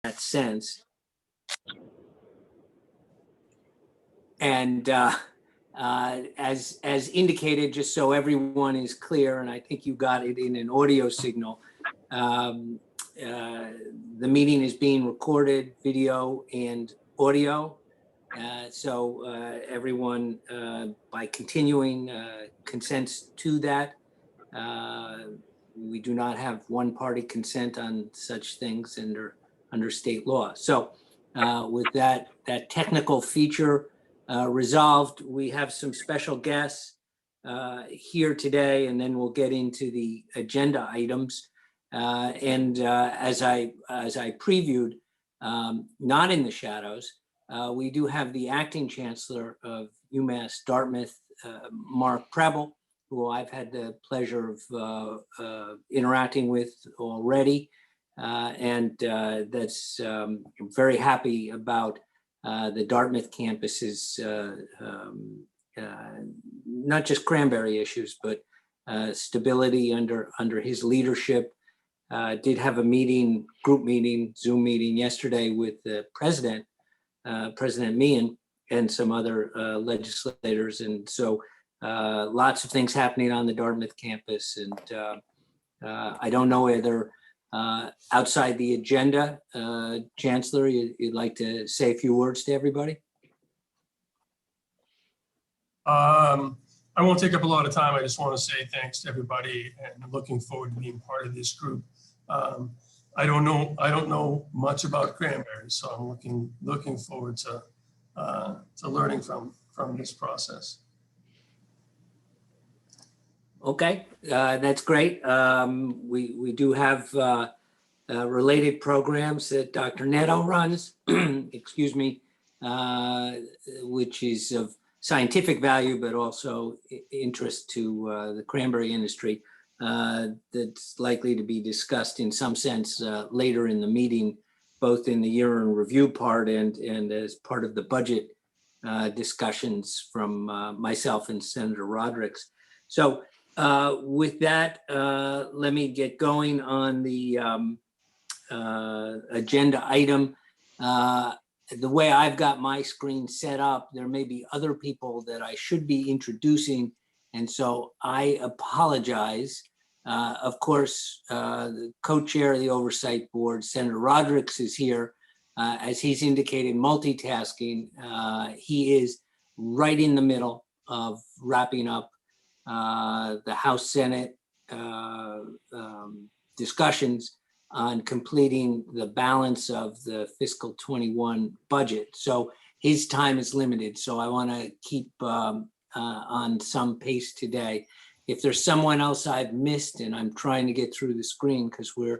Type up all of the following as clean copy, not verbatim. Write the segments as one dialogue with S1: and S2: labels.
S1: that sense. And as indicated, just so everyone is clear, and I think you got it in an audio signal, the meeting is being recorded, video and audio. So everyone, by continuing, consents to that. We do not have one-party consent on such things under state law. So with that technical feature resolved, we have some special guests here today, and then we'll get into the agenda items. As I previewed, not in the shadows, we do have the acting chancellor of UMass Dartmouth, Mark Preble, who I've had the pleasure of interacting with already. That's I'm very happy about the Dartmouth campus's not just cranberry issues, but stability under his leadership. Did have a meeting, group meeting, Zoom meeting yesterday with the president, President Meehan, and some other legislators. And so lots of things happening on the Dartmouth campus. And I don't know whether outside the agenda, Chancellor, you'd like to say a few words to everybody?
S2: I won't take up a lot of time. I just want to say thanks to everybody and looking forward to being part of this group. I don't know much about cranberries, so I'm looking forward to learning from this process.
S1: Okay, that's great. We do have related programs that Dr. Netto runs, excuse me, which is of scientific value, but also interest to the cranberry industry. That's likely to be discussed in some sense later in the meeting, both in the year in review part and as part of the budget discussions from myself and Senator Rodericks. So with that, let me get going on the agenda item. The way I've got my screen set up, there may be other people that I should be introducing. And so I apologize. Of course, the co-chair of the Oversight Board, Senator Rodericks, is here. As he's indicated, multitasking. He is right in the middle of wrapping up the House Senate discussions on completing the balance of the fiscal 21 budget. So his time is limited. So I want to keep on some pace today. If there's someone else I've missed, and I'm trying to get through the screen because we've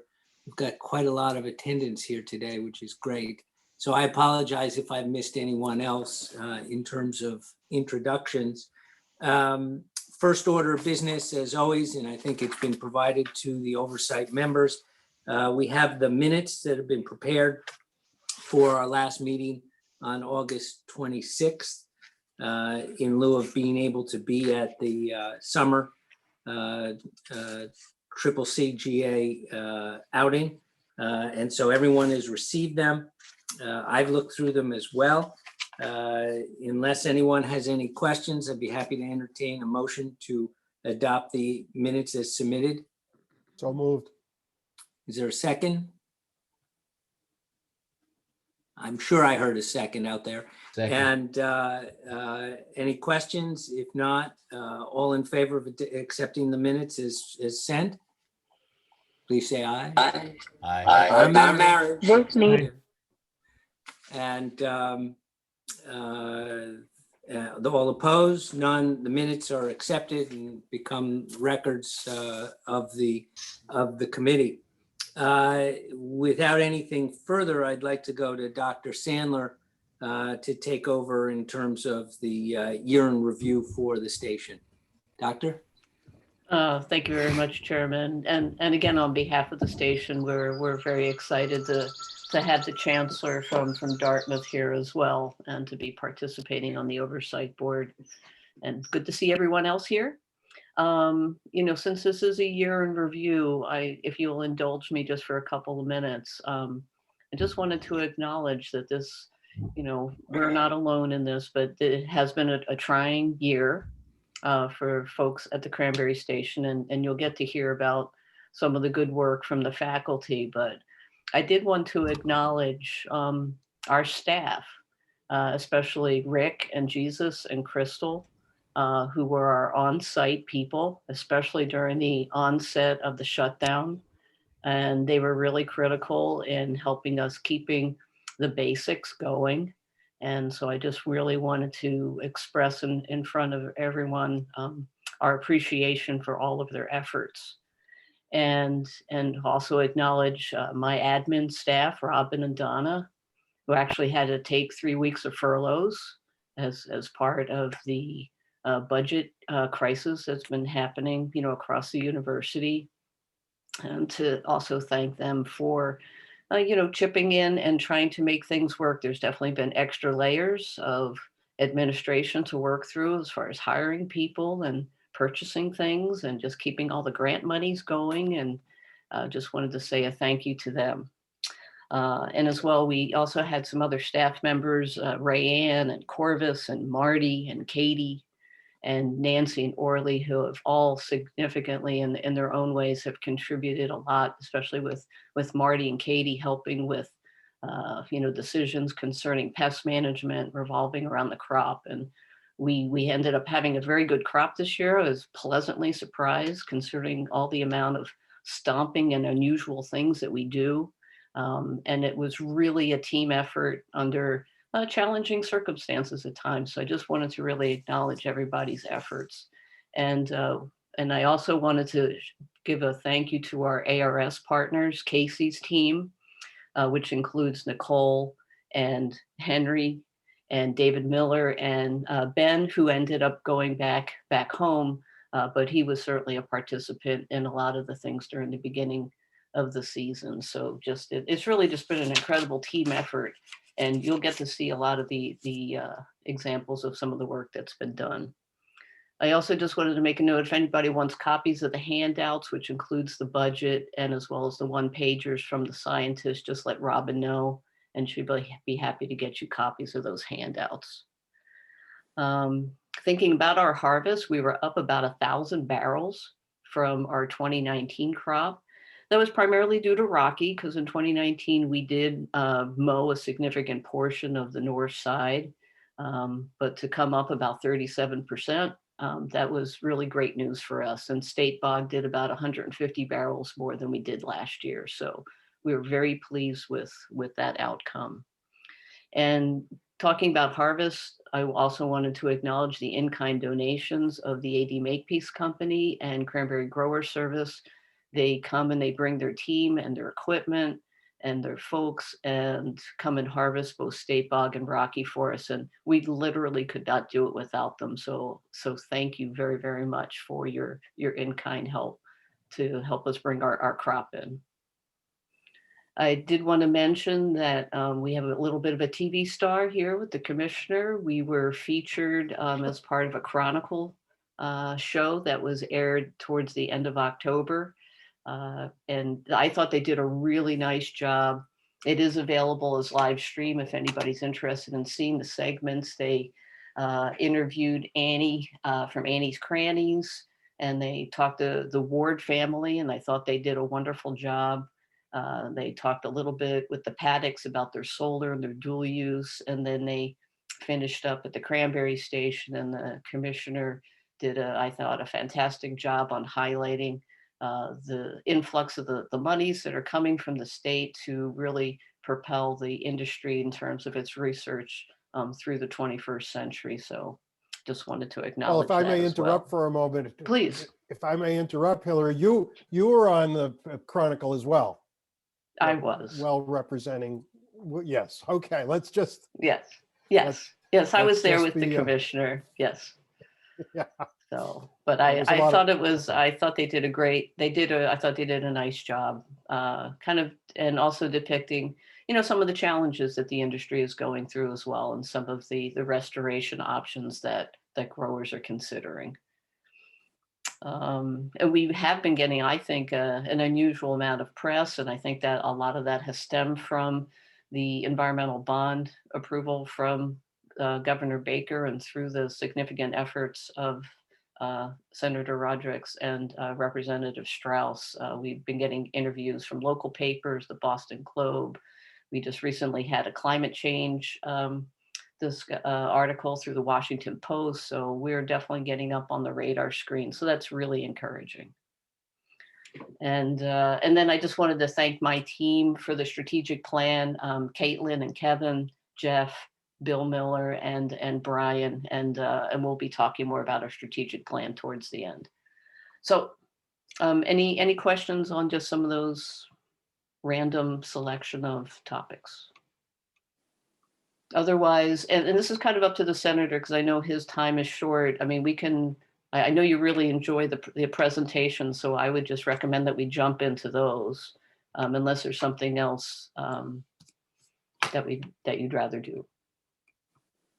S1: got quite a lot of attendance here today, which is great. So I apologize if I've missed anyone else in terms of introductions. First order of business, as always, and I think it's been provided to the oversight members. We have the minutes that have been prepared for our last meeting on August 26th. In lieu of being able to be at the summer Triple CGA outing. And so everyone has received them. I've looked through them as well. Unless anyone has any questions, I'd be happy to entertain a motion to adopt the minutes as submitted.
S3: So moved.
S1: Is there a second? I'm sure I heard a second out there.
S3: Second.
S1: And any questions? If not, all in favor of accepting the minutes as sent, please say aye.
S4: Aye.
S3: Aye.
S1: I'm married.
S4: Vote me.
S1: And all opposed, none. The minutes are accepted and become records of the committee. Without anything further, I'd like to go to Dr. Sandler to take over in terms of the year in review for the station. Doctor?
S5: Thank you very much, Chairman. And again, on behalf of the station, we're very excited to have the Chancellor from Dartmouth here as well and to be participating on the Oversight Board. And good to see everyone else here. Since this is a year in review, if you'll indulge me just for a couple of minutes, I just wanted to acknowledge that this, we're not alone in this, but it has been a trying year for folks at the Cranberry Station, and you'll get to hear about some of the good work from the faculty. But I did want to acknowledge our staff, especially Rick and Jesus and Crystal, who were our on-site people, especially during the onset of the shutdown. And they were really critical in helping us keeping the basics going. And so I just really wanted to express in front of everyone our appreciation for all of their efforts. And also acknowledge my admin staff, Robin and Donna, who actually had to take 3 weeks of furloughs as part of the budget crisis that's been happening, across the university. And to also thank them for, chipping in and trying to make things work. There's definitely been extra layers of administration to work through as far as hiring people and purchasing things and just keeping all the grant monies going. And just wanted to say a thank you to them. And as well, we also had some other staff members, Rayanne and Corvus and Marty and Katie and Nancy and Orly, who have all significantly in their own ways have contributed a lot, especially with Marty and Katie helping with, decisions concerning pest management revolving around the crop. And we ended up having a very good crop this year. I was pleasantly surprised considering all the amount of stomping and unusual things that we do. And it was really a team effort under challenging circumstances at times. So I just wanted to really acknowledge everybody's efforts. And I also wanted to give a thank you to our ARS partners, Casey's team, which includes Nicole and Henry and David Miller and Ben, who ended up going back home, but he was certainly a participant in a lot of the things during the beginning of the season. So just it's really just been an incredible team effort, and you'll get to see a lot of the examples of some of the work that's been done. I also just wanted to make a note, if anybody wants copies of the handouts, which includes the budget and as well as the one-pagers from the scientists, just let Robin know, and she'd be happy to get you copies of those handouts. Thinking about our harvest, we were up about 1,000 barrels from our 2019 crop. That was primarily due to Rocky, because in 2019 we did mow a significant portion of the north side, but to come up about 37%, that was really great news for us. And State Bog did about 150 barrels more than we did last year. So we were very pleased with that outcome. And talking about harvest, I also wanted to acknowledge the in-kind donations of the AD Makepeace Company and Cranberry Grower Service. They come and they bring their team and their equipment and their folks and come and harvest both State Bog and Rocky for us. And we literally could not do it without them. So thank you very, very much for your in-kind help to help us bring our crop in. I did want to mention that we have a little bit of a TV star here with the commissioner. We were featured as part of a Chronicle show that was aired towards the end of October. And I thought they did a really nice job. It is available as live stream if anybody's interested in seeing the segments. They interviewed Annie from Annie's Crannies, and they talked to the Ward family, and I thought they did a wonderful job. They talked a little bit with the Paddocks about their solar and their dual use, and then they finished up at the Cranberry Station, and the commissioner did, I thought, a fantastic job on highlighting the influx of the monies that are coming from the state to really propel the industry in terms of its research through the 21st century. So just wanted to acknowledge
S3: Well, if I may
S5: that as
S3: interrupt
S5: well.
S3: for a moment.
S5: Please.
S3: If I may interrupt, Hillary, you were on the Chronicle as well.
S5: I was.
S3: Well representing, yes. Okay, let's just.
S5: Yes, I was there
S3: let's
S5: with the
S3: be,
S5: commissioner. Yes.
S3: Yeah.
S5: So, but
S3: Well,
S5: I thought I thought they did I thought they did a nice job, kind of, and also depicting, some of the challenges that the industry is going through as well, and some of the restoration options that growers are considering. And we have been getting, I think, an unusual amount of press, and I think that a lot of that has stemmed from the environmental bond approval from Governor Baker and through the significant efforts of Senator Rodrick and Representative Strauss. We've been getting interviews from local papers, the Boston Globe. We just recently had a climate change this article through the Washington Post. So we're definitely getting up on the radar screen. So that's really encouraging. And then I just wanted to thank my team for the strategic plan, Caitlin and Kevin, Jeff, Bill Miller, and Brian, and we'll be talking more about our strategic plan towards the end. So any questions on just some of those random selection of topics? Otherwise, and this is kind of up to the senator because I know his time is short. I mean, I know you really enjoy the presentation, so I would just recommend that we jump into those unless there's something else that you'd rather do.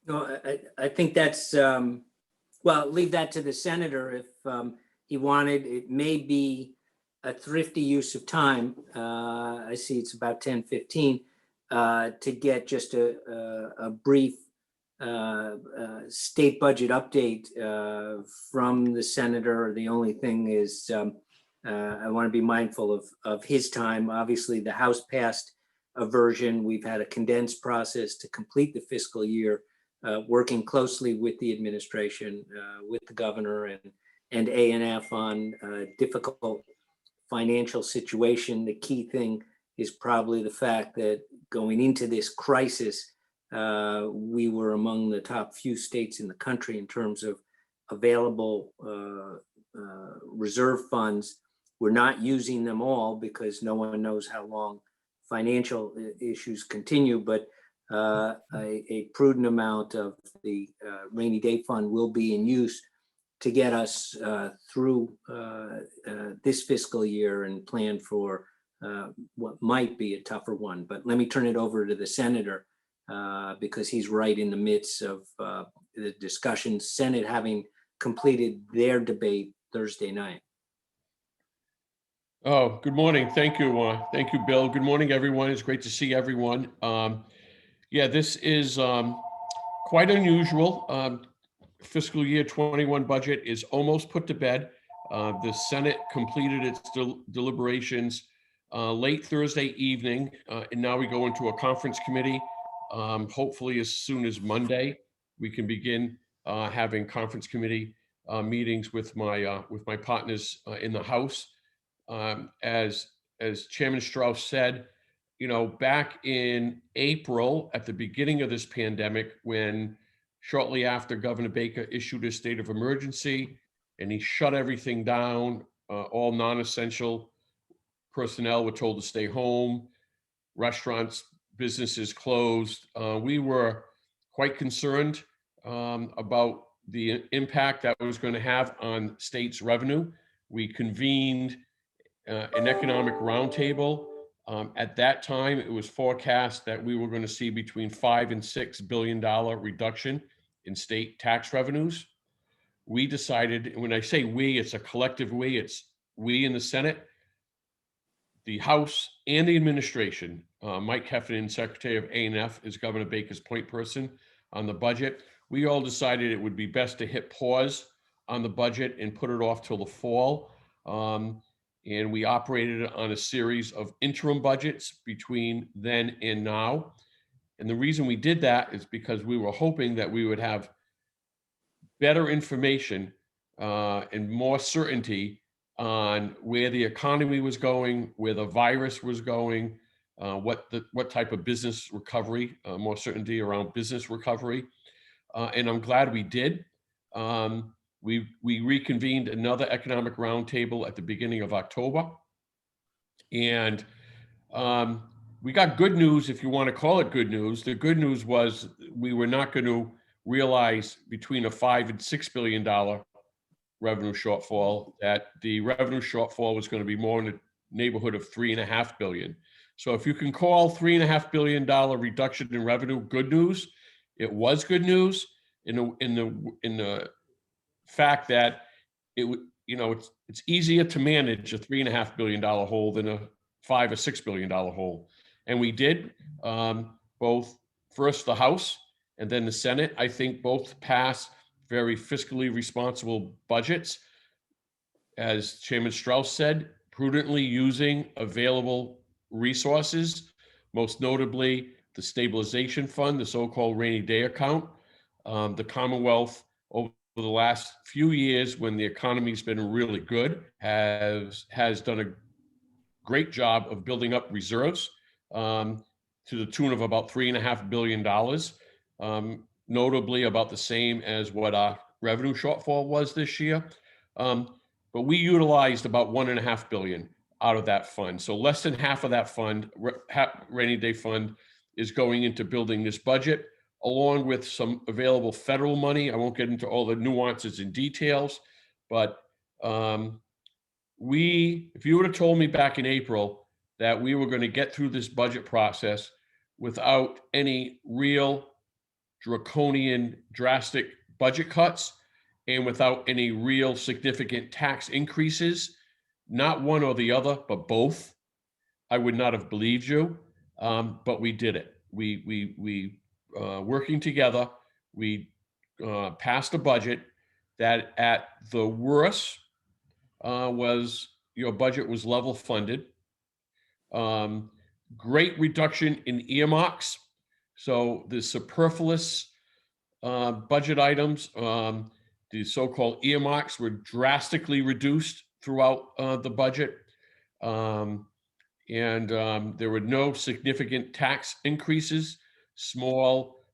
S1: No, I think that's, well, leave that to the senator if he wanted. It may be a thrifty use of time. I see it's about 10:15 to get just a brief state budget update from the senator. The only thing is I want to be mindful of his time. Obviously, the House passed a version. We've had a condensed process to complete the fiscal year, working closely with the administration, with the governor and A&F on a difficult financial situation. The key thing is probably the fact that going into this crisis, we were among the top few states in the country in terms of available reserve funds. We're not using them all because no one knows how long financial issues continue, but a prudent amount of the rainy day fund will be in use to get us through this fiscal year and plan for what might be a tougher one. But let me turn it over to the senator because he's right in the midst of the discussion, Senate having completed their debate Thursday night.
S4: Oh, good morning. Thank you. Thank you, Bill. Good morning, everyone. It's great to see everyone. Yeah, this is quite unusual. Fiscal year 21 budget is almost put to bed. The Senate completed its deliberations late Thursday evening, and now we go into a conference committee. Hopefully as soon as Monday, we can begin having conference committee meetings with my partners in the House. As Chairman Strauss said, you know, back in April, at the beginning of this pandemic, when shortly after Governor Baker issued a state of emergency and he shut everything down, all non-essential personnel were told to stay home, restaurants, businesses closed. We were quite concerned about the impact that was going to have on states' revenue. We convened an economic roundtable. At that time, it was forecast that we were going to see between $5 and $6 billion reduction in state tax revenues. We decided, when I say we, it's a collective we, it's we in the Senate, the House, and the administration. Mike Heffernan, Secretary of A&F, is Governor Baker's point person on the budget. We all decided it would be best to hit pause on the budget and put it off till the fall. And we operated on a series of interim budgets between then and now. And the reason we did that is because we were hoping that we would have better information and more certainty on where the economy was going, where the virus was going, what type of business recovery, more certainty around business recovery. And I'm glad we did. We reconvened another economic roundtable at the beginning of October. And we got good news, if you want to call it good news. The good news was we were not going to realize between a $5 and $6 billion revenue shortfall, that the revenue shortfall was going to be more in the neighborhood of $3.5 billion. So if you can call $3.5 billion reduction in revenue good news, it was good news in the fact that it, it's easier to manage a $3.5 billion hole than a $5 or $6 billion hole. And we did, both first the House and then the Senate, I think both passed very fiscally responsible budgets. As Chairman Strauss said, prudently using available resources, most notably the stabilization fund, the so-called rainy day account. The Commonwealth over the last few years, when the economy's been really good, has done a great job of building up reserves to the tune of about $3.5 billion, notably about the same as what our revenue shortfall was this year. But we utilized about $1.5 billion out of that fund. So less than half of that fund, rainy day fund, is going into building this budget, along with some available federal money. I won't get into all the nuances and details, but if you would have told me back in April that we were going to get through this budget process without any real draconian, drastic budget cuts and without any real significant tax increases, not one or the other, but both, I would not have believed you. But we did it. We working together, we passed a budget that at the worst your budget was level funded. Great reduction in earmarks. So the superfluous budget items, the so-called earmarks, were drastically reduced throughout the budget. And there were no significant tax increases, small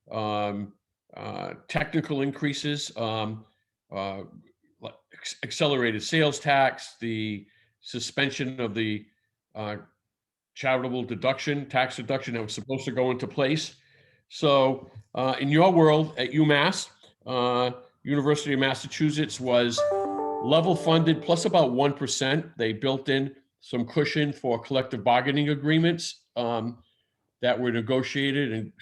S4: technical increases, accelerated sales tax, the suspension of the charitable deduction, tax deduction that was supposed to go into place. So in your world at UMass, University of Massachusetts was level funded plus about 1%. They built in some cushion for collective bargaining agreements that were negotiated and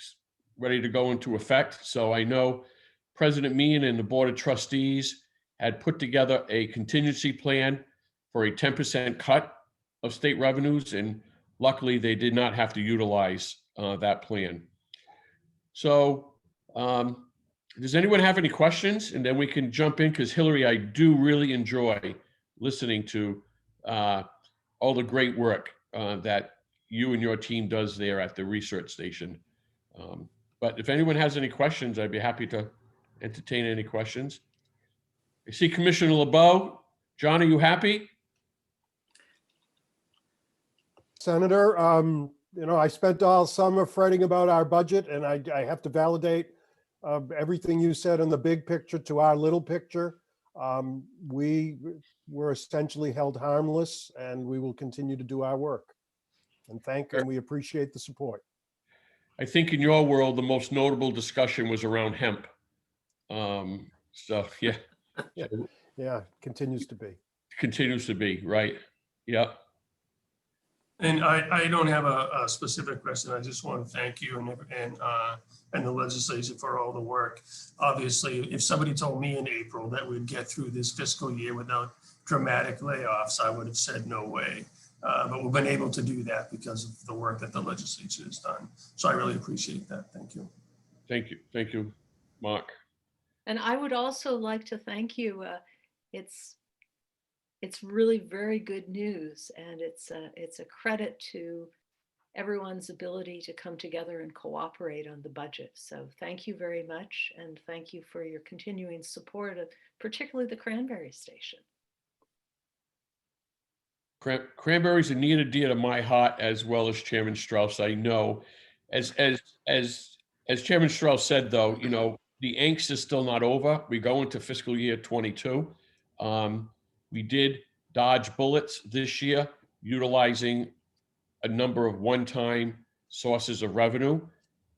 S4: ready to go into effect. So I know President Meehan and the Board of Trustees had put together a contingency plan for a 10% cut of state revenues, and luckily they did not have to utilize that plan. So does anyone have any questions? And then we can jump in, because Hillary, I do really enjoy listening to all the great work that you and your team does there at the research station. But if anyone has any questions, I'd be happy to entertain any questions. I see Commissioner LeBeau. John, are you happy?
S3: Senator, I spent all summer fretting about our budget, and I have to validate everything you said in the big picture to our little picture. We were essentially held harmless, and we will continue to do our work. And we appreciate the support.
S4: I think in your world, the most notable discussion was around hemp. So, yeah.
S3: Yeah, continues to be.
S4: Continues to be, right? Yeah.
S2: And I don't have a specific question. I just want to thank you and the legislature for all the work. Obviously, if somebody told me in April that we'd get through this fiscal year without dramatic layoffs, I would have said no way. But we've been able to do that because of the work that the legislature has done. So I really appreciate that. Thank you.
S4: Thank you. Thank you, Mark.
S6: And I would also like to thank you. It's really very good news, and it's a credit to everyone's ability to come together and cooperate on the budget. So thank you very much, and thank you for your continuing support of particularly the Cranberry Station.
S4: Cranberry's are near and dear to my heart, as well as Chairman Strauss. I know, as Chairman Strauss said, though, the angst is still not over. We go into fiscal year 22. We did dodge bullets this year, utilizing a number of one-time sources of revenue.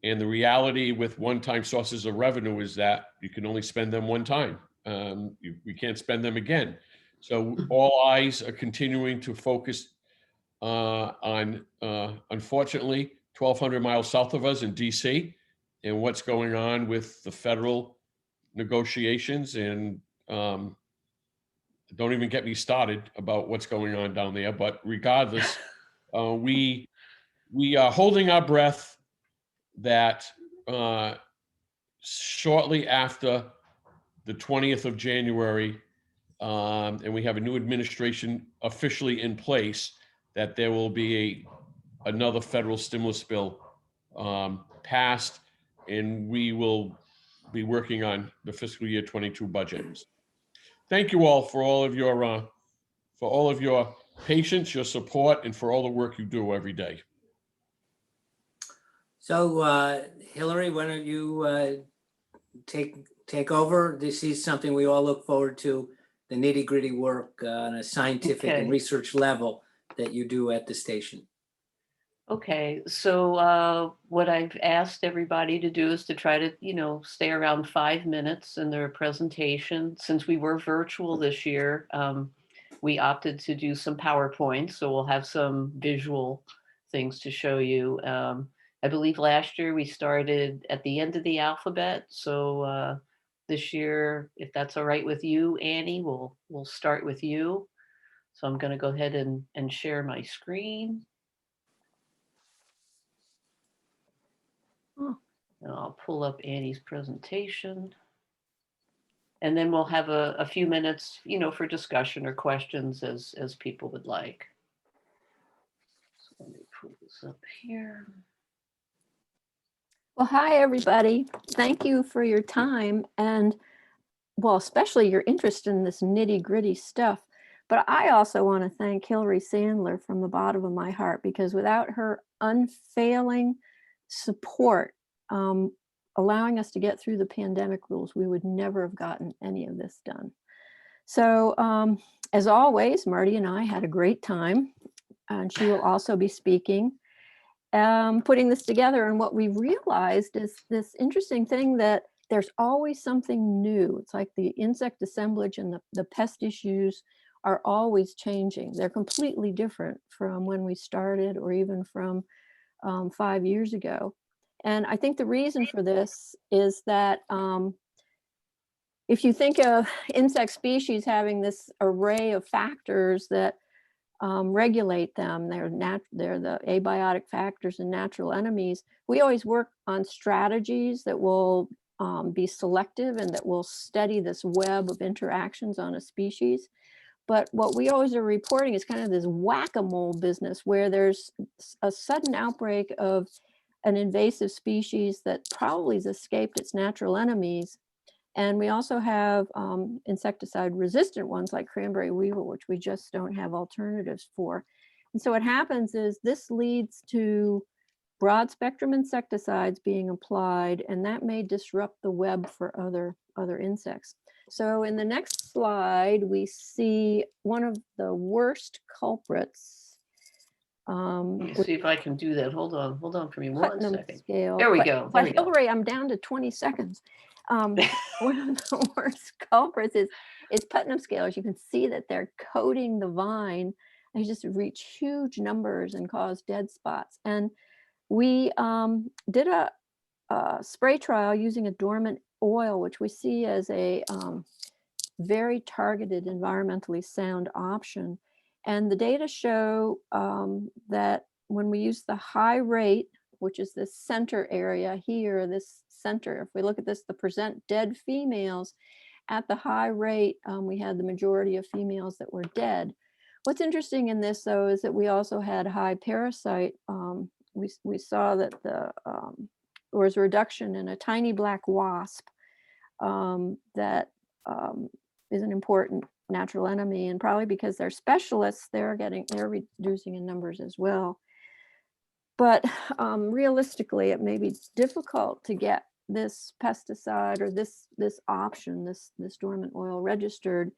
S4: And the reality with one-time sources of revenue is that you can only spend them one time. We can't spend them again. So all eyes are continuing to focus on, unfortunately, 1,200 miles south of us in DC, and what's going on with the federal negotiations and don't even get me started about what's going on down there. But regardless, we are holding our breath that shortly after the 20th of January, and we have a new administration officially in place, that there will be another federal stimulus bill passed, and we will be working on the fiscal year 22 budget. Thank you all for all of your patience, your support, and for all the work you do every day.
S1: So Hillary, why don't you take over? This is something we all look forward to, the nitty-gritty work on a scientific and
S5: Okay.
S1: research level that you do at the station.
S5: Okay, so what I've asked everybody to do is to try to, stay around 5 minutes in their presentation. Since we were virtual this year, we opted to do some PowerPoints, so we'll have some visual things to show you. I believe last year we started at the end of the alphabet, so this year, if that's all right with you, Annie, we'll start with you. So I'm going to go ahead and share my screen. And I'll pull up Annie's presentation. And then we'll have a few minutes, for discussion or questions as people would like. So let me pull this up here.
S7: Well, hi, everybody. Thank you for your time and, well, especially your interest in this nitty gritty stuff. But I also want to thank Hillary Sandler from the bottom of my heart, because without her unfailing support, allowing us to get through the pandemic rules, we would never have gotten any of this done. So as always, Marty and I had a great time, and she will also be speaking, putting this together. And what we realized is this interesting thing that there's always something new. It's like the insect assemblage and the pest issues are always changing. They're completely different from when we started, or even from 5 years ago. And I think the reason for this is that if you think of insect species having this array of factors that regulate them, they're the abiotic factors and natural enemies. We always work on strategies that will be selective and that will study this web of interactions on a species. But what we always are reporting is kind of this whack-a-mole business, where there's a sudden outbreak of an invasive species that probably has escaped its natural enemies. And we also have insecticide-resistant ones like cranberry weevil, which we just don't have alternatives for. And so what happens is this leads to broad spectrum insecticides being applied, and that may disrupt the web for other insects. So in the next slide, we see one of the worst culprits.
S5: Let me see if I can do that. Hold on for me 1
S7: Putnam
S5: second.
S7: scale.
S5: There we go. There we go.
S7: Hillary, I'm down to 20 seconds. One of the worst culprits is Putnam scalers. You can see that they're coating the vine. They just reach huge numbers and cause dead spots. And we did a spray trial using a dormant oil, which we see as a very targeted, environmentally sound option. And the data show that when we use the high rate, which is this center area here, this center, if we look at this, the percent dead females at the high rate, we had the majority of females that were dead. What's interesting in this, though, is that we also had high parasite. We saw that there was a reduction in a tiny black wasp that is an important natural enemy, and probably because they're specialists, they're reducing in numbers as well. But realistically, it may be difficult to get this pesticide or this option, this dormant oil registered.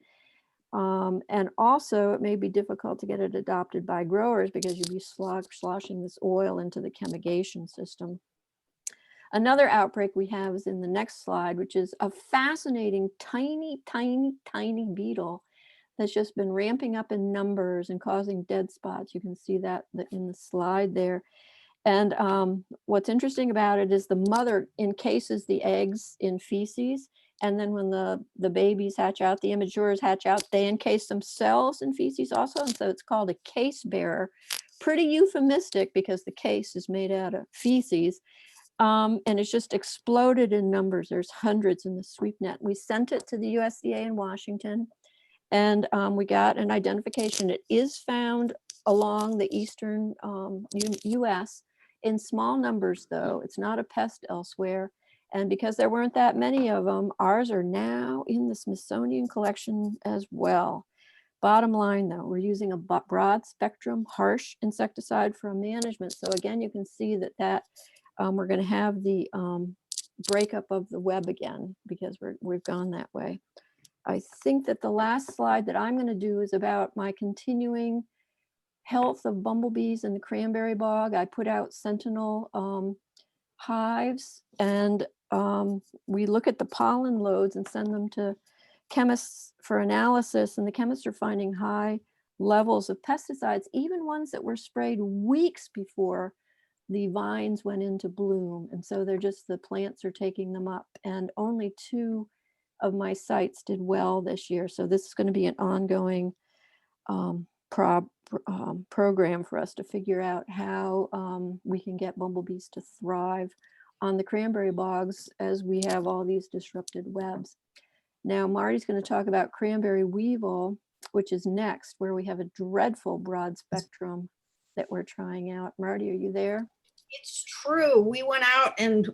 S7: And also it may be difficult to get it adopted by growers because you'd be sloshing this oil into the chemigation system. Another outbreak we have is in the next slide, which is a fascinating tiny beetle that's just been ramping up in numbers and causing dead spots. You can see that in the slide there. And what's interesting about it is the mother encases the eggs in feces, And then when the babies hatch out, the immatures hatch out, they encase themselves in feces also. And so it's called a case bearer. Pretty euphemistic because the case is made out of feces. And it's just exploded in numbers. There's hundreds in the sweep net. We sent it to the USDA in Washington, and we got an identification. It is found along the eastern US in small numbers, though. It's not a pest elsewhere. And because there weren't that many of them, ours are now in the Smithsonian collection as well. Bottom line, though, we're using a broad spectrum, harsh insecticide for management. So again, you can see that we're going to have the breakup of the web again because we've gone that way. I think that the last slide that I'm going to do is about my continuing health of bumblebees in the cranberry bog. I put out sentinel hives, and we look at the pollen loads and send them to chemists for analysis, and the chemists are finding high levels of pesticides, even ones that were sprayed weeks before the vines went into bloom. And so the plants are taking them up, and only 2 of my sites did well this year. So this is going to be an ongoing program for us to figure out how we can get bumblebees to thrive on the cranberry bogs as we have all these disrupted webs. Now, Marty's going to talk about cranberry weevil, which is next, where we have a dreadful broad spectrum that we're trying out. Marty, are you there?
S8: It's true. We went out and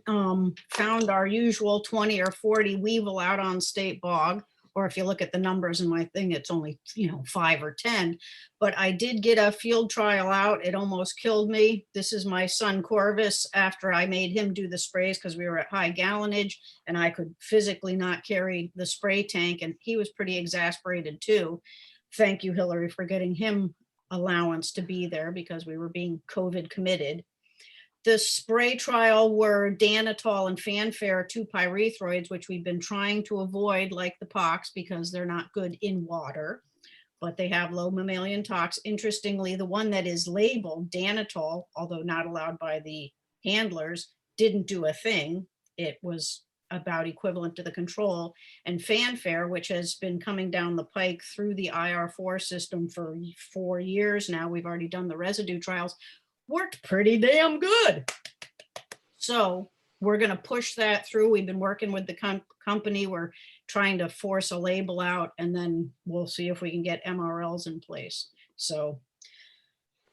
S8: found our usual 20 or 40 weevil out on State Bog. Or if you look at the numbers in my thing, it's only 5 or 10. But I did get a field trial out. It almost killed me. This is my son Corvus after I made him do the sprays because we were at high gallonage and I could physically not carry the spray tank. And he was pretty exasperated too. Thank you, Hillary, for getting him allowance to be there because we were being COVID committed. The spray trial were Danitol and Fanfare, 2 pyrethroids, which we've been trying to avoid like the pox because they're not good in water, but they have low mammalian tox. Interestingly, the one that is labeled Danitol, although not allowed by the handlers, didn't do a thing. It was about equivalent to the control. And Fanfare, which has been coming down the pike through the IR4 system for 4 years now, we've already done the residue trials, worked pretty damn good. So we're going to push that through. We've been working with the company. We're trying to force a label out, and then we'll see if we can get MRLs in place. So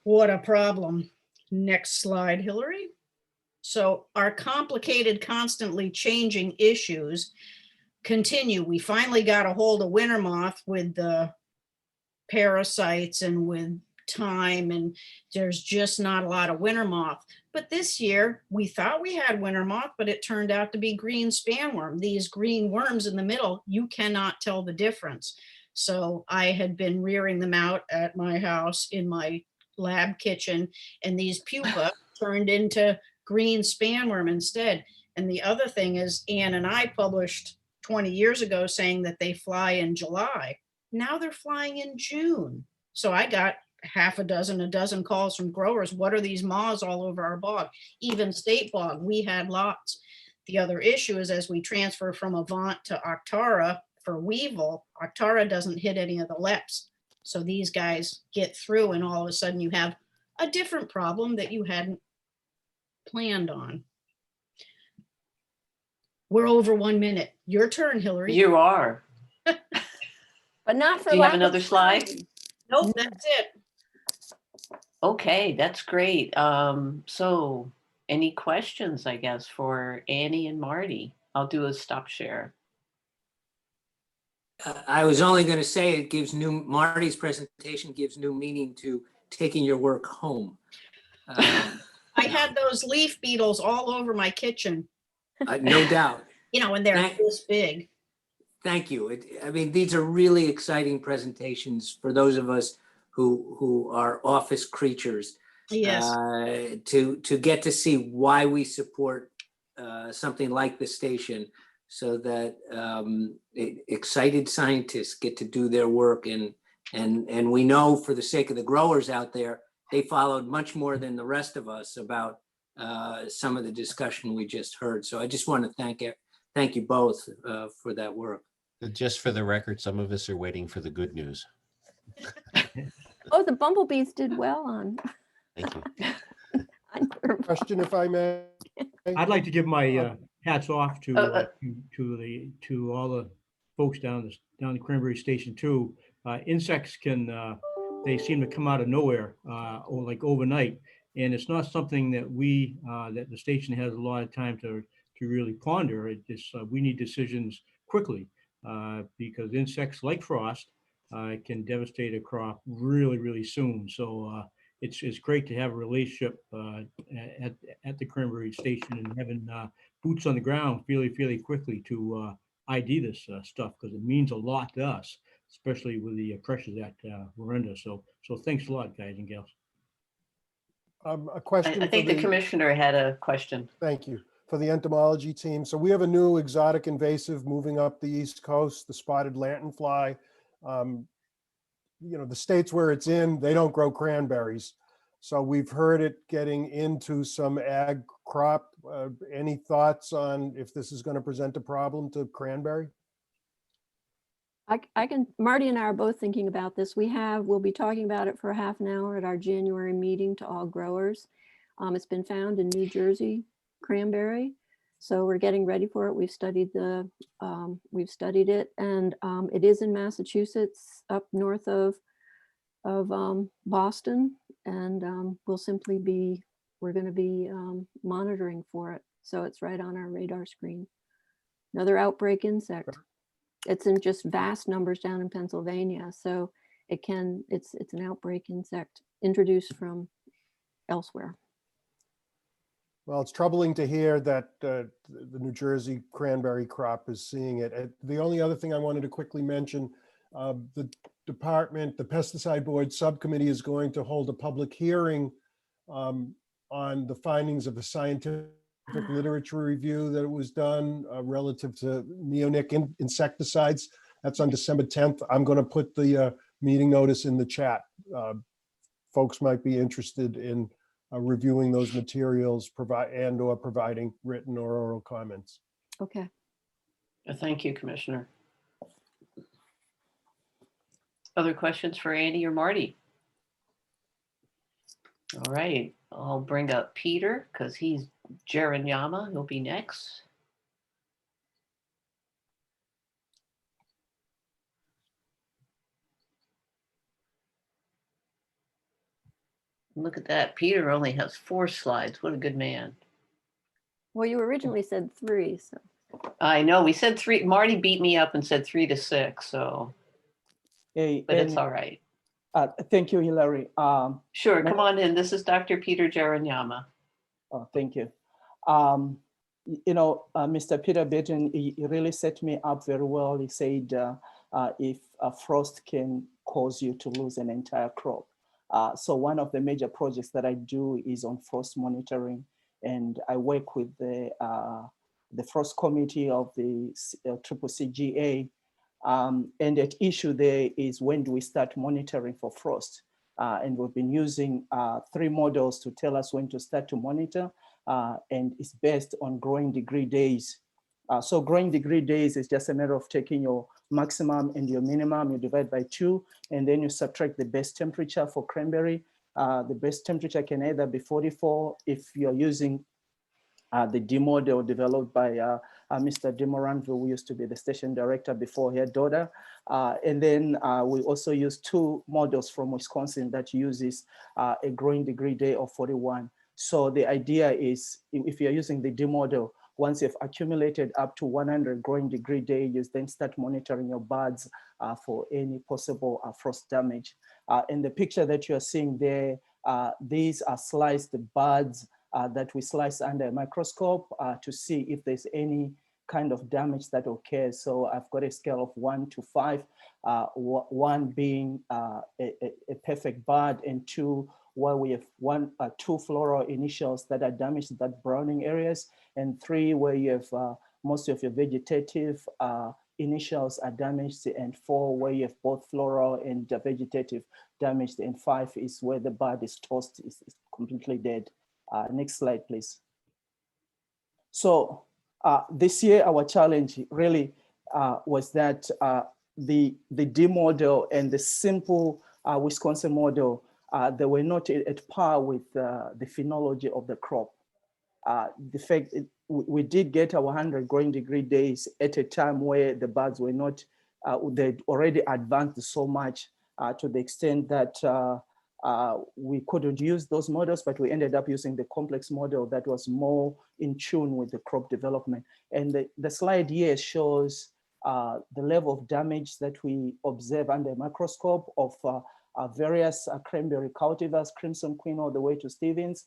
S8: what a problem. Next slide, Hillary. So our complicated, constantly changing issues continue. We finally got a hold of winter moth with the parasites and with time, and there's just not a lot of winter moth. But this year we thought we had winter moth, but it turned out to be green spanworm. These green worms in the middle, you cannot tell the difference. So I had been rearing them out at my house in my lab kitchen, and these pupa turned into green spanworm instead. And the other thing is, Ann and I published 20 years ago saying that they fly in July. Now they're flying in June. So I got a dozen calls from growers. What are these moths all over our bog? Even State Bog, we had lots. The other issue is as we transfer from Avant to Octara for weevil, Octara doesn't hit any of the leps. So these guys get through, and all of a sudden you have a different problem that you hadn't planned on. We're over 1 minute. Your turn, Hillary.
S5: You are.
S7: But not for
S5: Do you have
S7: lack of
S5: another slide?
S7: trying.
S8: Nope, that's it.
S5: Okay, that's great. So any questions, I guess, for Annie and Marty? I'll do a stop share.
S1: I was only going to say Marty's presentation gives new meaning to taking your work home.
S8: I had those leaf beetles all over my kitchen,
S1: No doubt.
S8: and they're this big.
S1: Thank you. I mean, these are really exciting presentations for those of us who are office creatures.
S8: Yes.
S1: To get to see why we support something like the station, so that excited scientists get to do their work, and we know, for the sake of the growers out there, they followed much more than the rest of us about some of the discussion we just heard. So I just want to thank you both for that work.
S9: Just for the record, some of us are waiting for the good news.
S7: Oh, the bumblebees did well on.
S9: Thank you.
S7: on your-
S3: Question, if I may.
S10: I'd like to give my hats off to all the folks down the Cranberry Station too. Insects can they seem to come out of nowhere or like overnight, and it's not something that that the station has a lot of time to really ponder. It just we need decisions quickly because insects like frost can devastate a crop really soon. So it's great to have a relationship at the Cranberry Station and having boots on the ground fairly quickly to ID this stuff because it means a lot to us, especially with the pressures that we're under. So thanks a lot, guys and gals.
S3: A question.
S5: I think the commissioner had a question.
S3: Thank you. For the entomology team. So we have a new exotic invasive moving up the East Coast, the spotted lanternfly. You know, the states where it's in, they don't grow cranberries. So we've heard it getting into some ag crop. Any thoughts on if this is going to present a problem to cranberry?
S7: Marty and I are both thinking about this. We'll be talking about it for half an hour at our January meeting to all growers. It's been found in New Jersey cranberry. So we're getting ready for it. We've studied it, and it is in Massachusetts, up north of Boston, and we're going to be monitoring for it. So it's right on our radar screen. Another outbreak insect. It's in just vast numbers down in Pennsylvania. So it's an outbreak insect introduced from elsewhere.
S3: Well, it's troubling to hear that the New Jersey cranberry crop is seeing it. The only other thing I wanted to quickly mention, the pesticide board subcommittee is going to hold a public hearing on the findings of a scientific literature review that was done relative to neonic insecticides. That's on December 10th. I'm going to put the meeting notice in the chat. Folks might be interested in reviewing those materials, or providing written or oral comments.
S7: Okay.
S5: Thank you, Commissioner. Other questions for Andy or Marty? All right, I'll bring up Peter because he's Jeranyama. He'll be next. Look at that. Peter only has 4 slides. What a good man.
S7: Well, you originally said 3, so.
S5: I know, we said 3. Marty beat me up and said 3 to 6, so,
S11: Hey,
S5: but it's all right.
S11: Thank you, Hillary.
S5: Sure, come on in. This is Dr. Peter Jeranyama.
S11: Thank you. Mr. Peter Baton, he really set me up very well. He said, if a frost can cause you to lose an entire crop. So one of the major projects that I do is on frost monitoring, and I work with the frost committee of the CCCGA. And at issue there is when do we start monitoring for frost? And we've been using 3 models to tell us when to start to monitor, and it's based on growing degree days. So growing degree days is just a matter of taking your maximum and your minimum, you divide by 2, and then you subtract the best temperature for cranberry. The best temperature can either be 44 if you're using the D model developed by Mr. Demoranville, who used to be the station director before he had daughter. And then we also use 2 models from Wisconsin that uses a growing degree day of 41. So the idea is if you're using the D model, once you've accumulated up to 100 growing degree days, you then start monitoring your buds for any possible frost damage. In the picture that you're seeing there, these are sliced buds that we slice under a microscope to see if there's any kind of damage that occurs. So I've got a scale of 1 to 5, 1 being a perfect bud, and 2 where we have 2 floral initials that are damaged, that browning areas, and 3 where you have most of your vegetative initials are damaged, and 4 where you have both floral and vegetative damaged, and 5 is where the bud is tossed, is completely dead. Next slide, please. So This year, our challenge really was that the D model and the simple Wisconsin model, they were not at par with the phenology of the crop. The fact we did get our 100 growing degree days at a time where the buds were not, they'd already advanced so much to the extent that we couldn't use those models, but we ended up using the complex model that was more in tune with the crop development. And the slide here shows the level of damage that we observe under a microscope of various cranberry cultivars, Crimson Queen all the way to Stevens.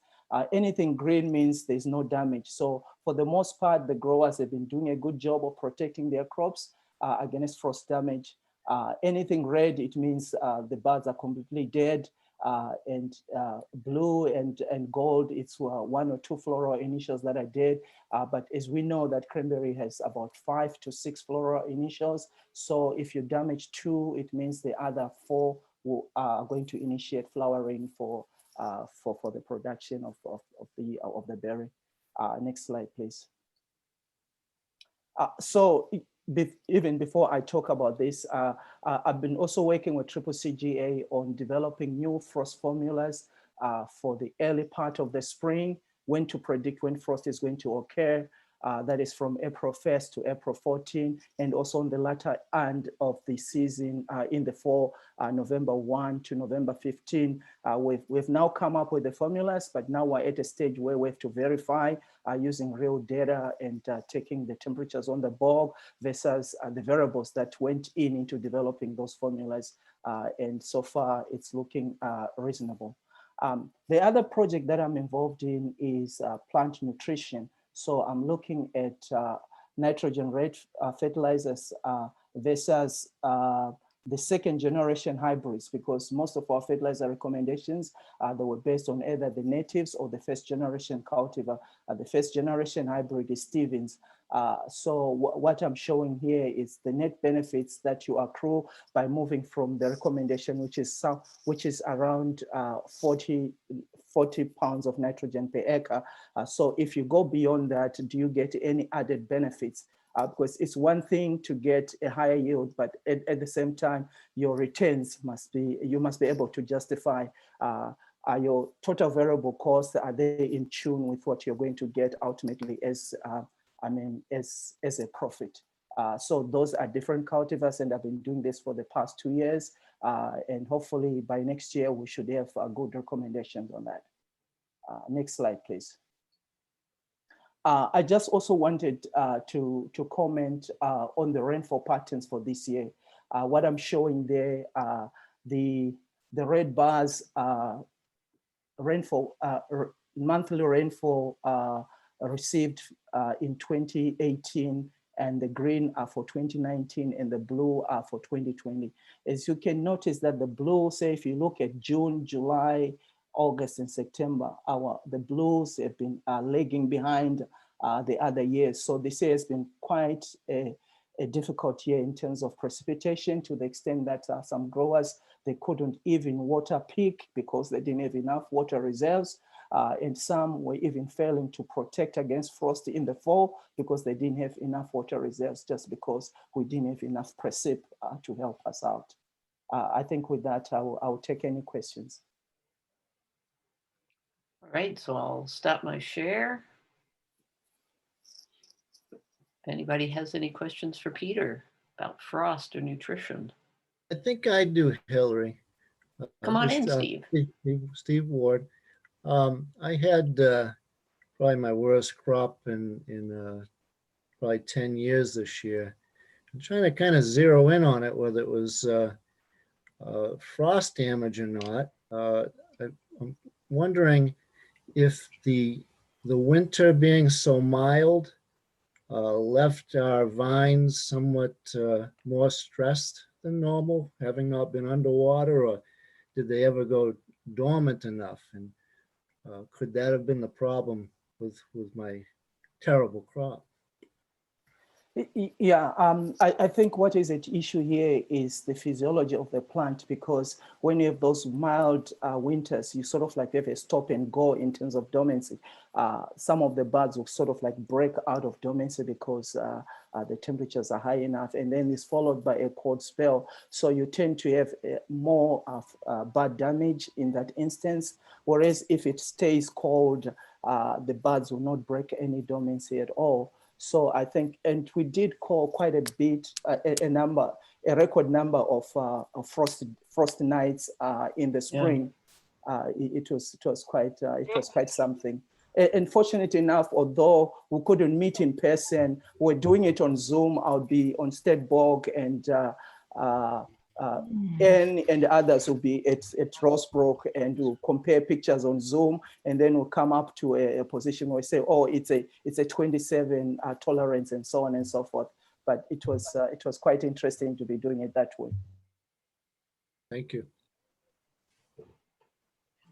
S11: Anything green means there's no damage. So for the most part, the growers have been doing a good job of protecting their crops against frost damage. Anything red, it means the buds are completely dead. And blue and gold, it's 1 or 2 floral initials that are dead. But as we know that cranberry has about 5 to 6 floral initials. So if you damage 2, it means the other 4 are going to initiate flowering for the production of the berry. Next slide, please. So even before I talk about this, I've been also working with CCCGA on developing new frost formulas for the early part of the spring, when to predict when frost is going to occur. That is from April 1st to April 14, and also on the latter end of the season in the fall, November 1 to November 15. We've now come up with the formulas, but now we're at a stage where we have to verify using real data and taking the temperatures on the bog versus the variables that went into developing those formulas. And so far it's looking reasonable. The other project that I'm involved in is plant nutrition. So I'm looking at nitrogen-rich fertilizers versus the second generation hybrids, because most of our fertilizer recommendations, they were based on either the natives or the first generation cultivar. The first generation hybrid is Stevens. So what I'm showing here is the net benefits that you accrue by moving from the recommendation, which is around 40 pounds of nitrogen per acre. So if you go beyond that, do you get any added benefits? Because it's one thing to get a higher yield, but at the same time, your returns you must be able to justify your total variable costs. Are they in tune with what you're going to get ultimately as a profit? So those are different cultivars, and I've been doing this for the past 2 years. And hopefully by next year, we should have good recommendations on that. Next slide, please. I just also wanted to comment on the rainfall patterns for this year. What I'm showing there, the red bars, rainfall, monthly rainfall received in 2018, and the green are for 2019, and the blue are for 2020. As you can notice that the blue, say if you look at June, July, August and September, the blues have been lagging behind the other years. So this year has been quite a difficult year in terms of precipitation, to the extent that some growers, they couldn't even water peak because they didn't have enough water reserves. And some were even failing to protect against frost in the fall because they didn't have enough water reserves, just because we didn't have enough precip to help us out. I think with that, I'll take any questions.
S5: All right, so I'll stop my share. If anybody has any questions for Peter about frost or nutrition.
S12: I think I do, Hillary.
S5: Come on in, Steve.
S12: Steve Ward. I had probably my worst crop in probably 10 years this year. I'm trying to kind of zero in on it, whether it was frost damage or not. I'm wondering if the winter being so mild left our vines somewhat more stressed than normal, having not been underwater, or did they ever go dormant enough? And could that have been the problem with my terrible crop?
S11: Yeah, I think what is at issue here is the physiology of the plant, because when you have those mild winters, you sort of like have a stop and go in terms of dormancy. Some of the buds will sort of like break out of dormancy because the temperatures are high enough, and then it's followed by a cold spell. So you tend to have more bud damage in that instance. Whereas if it stays cold, the buds will not break any dormancy at all. So I think, and we did call quite a bit, a record number of frost nights in the spring. It was quite something. And fortunate enough, although we couldn't meet in person, we're doing it on Zoom. I'll be on State Bog, and Anne and others will be at Rosebrook, and we'll compare pictures on Zoom, and then we'll come up to a position where we say, oh, it's a 27 tolerance, and so on and so forth. But it was quite interesting to be doing it that way.
S12: Thank you.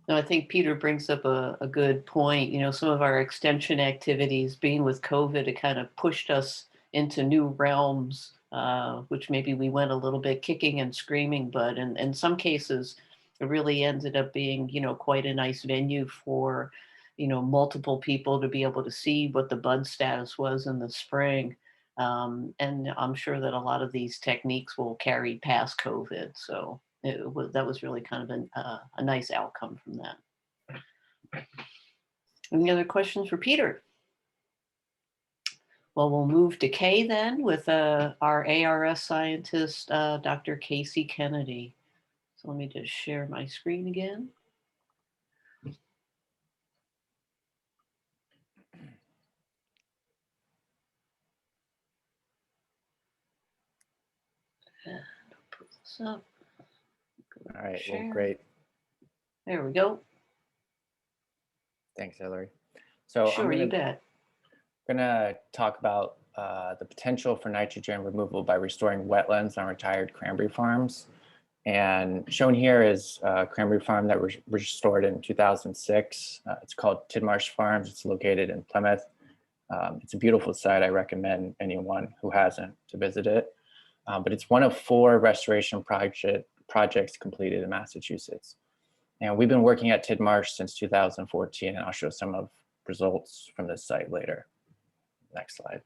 S5: No, I think Peter brings up a good point. You know, some of our extension activities, being with COVID, it kind of pushed us into new realms, which maybe we went a little bit kicking and screaming, but in some cases, it really ended up being, you know, quite a nice venue for, you know, multiple people to be able to see what the bud status was in the spring. And I'm sure that a lot of these techniques will carry past COVID. So that was really kind of a nice outcome from that. Any other questions for Peter? Well, we'll move to Kay then with our ARS scientist, Dr. Casey Kennedy. So let me just share my screen again. And I'll put this up.
S13: All right, well,
S5: Share.
S13: great.
S5: There we go.
S13: Thanks, Hillary. So
S5: Sure, you bet.
S13: I'm gonna talk about the potential for nitrogen removal by restoring wetlands on retired cranberry farms. And shown here is a cranberry farm that was restored in 2006. It's called Tidmarsh Farms. It's located in Plymouth. It's a beautiful site. I recommend anyone who hasn't to visit it. But it's one of 4 restoration projects completed in Massachusetts. And we've been working at Tidmarsh since 2014, and I'll show some of results from this site later. Next slide.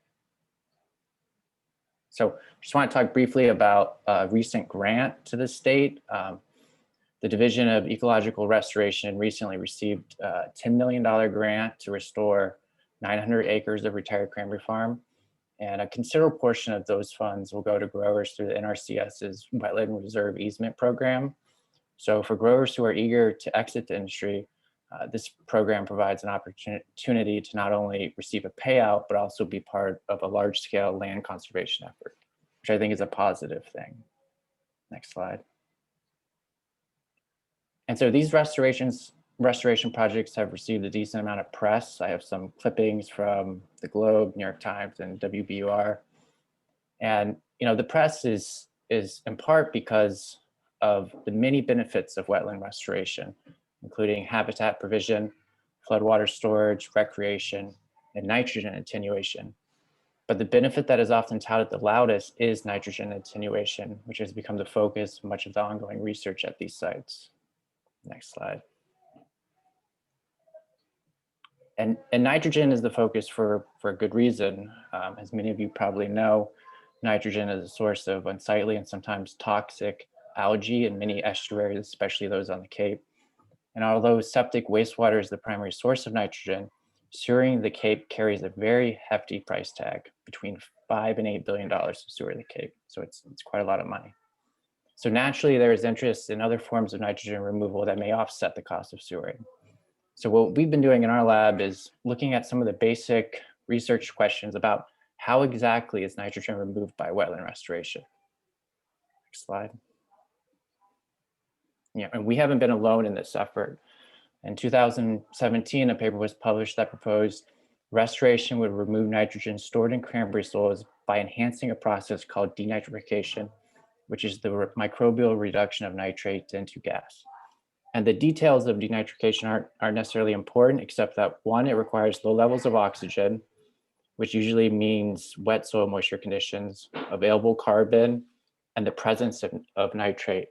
S13: So just want to talk briefly about a recent grant to the state. The Division of Ecological Restoration recently received a $10 million grant to restore 900 acres of retired cranberry farm. And a considerable portion of those funds will go to growers through the NRCS's Wetland Reserve Easement Program. So for growers who are eager to exit the industry, this program provides an opportunity to not only receive a payout, but also be part of a large-scale land conservation effort, which I think is a positive thing. Next slide. And so these restoration projects have received a decent amount of press. I have some clippings from the Globe, New York Times, and WBUR. And you know, the press is in part because of the many benefits of wetland restoration, including habitat provision, floodwater storage, recreation, and nitrogen attenuation. But the benefit that is often touted the loudest is nitrogen attenuation, which has become the focus of much of the ongoing research at these sites. Next slide. And nitrogen is the focus for a good reason. As many of you probably know, nitrogen is a source of unsightly and sometimes toxic algae in many estuaries, especially those on the Cape. And although septic wastewater is the primary source of nitrogen, sewering the Cape carries a very hefty price tag, between $5 and $8 billion to sewer the Cape. So it's quite a lot of money. So naturally, there is interest in other forms of nitrogen removal that may offset the cost of sewering. So what we've been doing in our lab is looking at some of the basic research questions about how exactly is nitrogen removed by wetland restoration. Next slide. Yeah, and we haven't been alone in this effort. In 2017, a paper was published that proposed restoration would remove nitrogen stored in cranberry soils by enhancing a process called denitrification, which is the microbial reduction of nitrate into gas. And the details of denitrification aren't necessarily important, except that 1, it requires low levels of oxygen, which usually means wet soil moisture conditions, available carbon, and the presence of nitrate.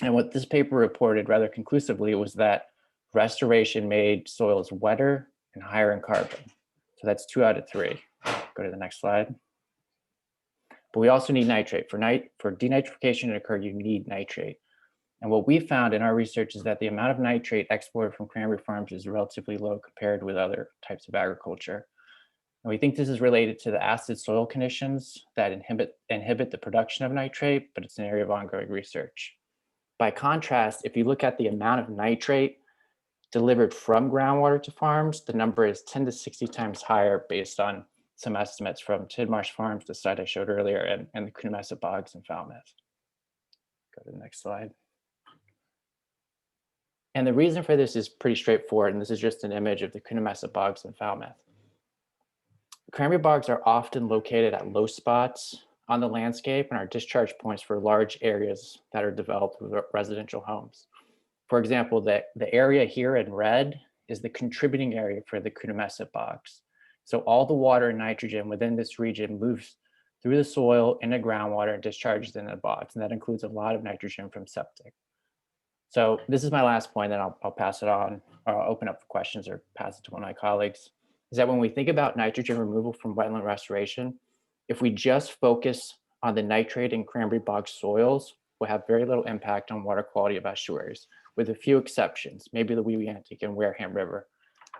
S13: And what this paper reported rather conclusively was that restoration made soils wetter and higher in carbon. So that's 2 out of 3. Go to the next slide. But we also need nitrate. For denitrification to occur, you need nitrate. And what we found in our research is that the amount of nitrate exported from cranberry farms is relatively low compared with other types of agriculture. And we think this is related to the acid soil conditions that inhibit the production of nitrate, but it's an area of ongoing research. By contrast, if you look at the amount of nitrate delivered from groundwater to farms, the number is 10 to 60 times higher based on some estimates from Tidmarsh Farms, the site I showed earlier, and the Coonamessett Bogs in Falmouth. Go to the next slide. And the reason for this is pretty straightforward, and this is just an image of the Coonamessett Bogs in Falmouth. Cranberry bogs are often located at low spots on the landscape and are discharge points for large areas that are developed with residential homes. For example, the area here in red is the contributing area for the Coonamessett bogs. So all the water and nitrogen within this region moves through the soil into groundwater and discharges into the bogs, and that includes a lot of nitrogen from septic. So this is my last point, and I'll pass it on, or I'll open up for questions or pass it to one of my colleagues, is that when we think about nitrogen removal from wetland restoration, if we just focus on the nitrate in cranberry bog soils, we'll have very little impact on water quality of estuaries, with a few exceptions, maybe the Weewantic and Wareham River.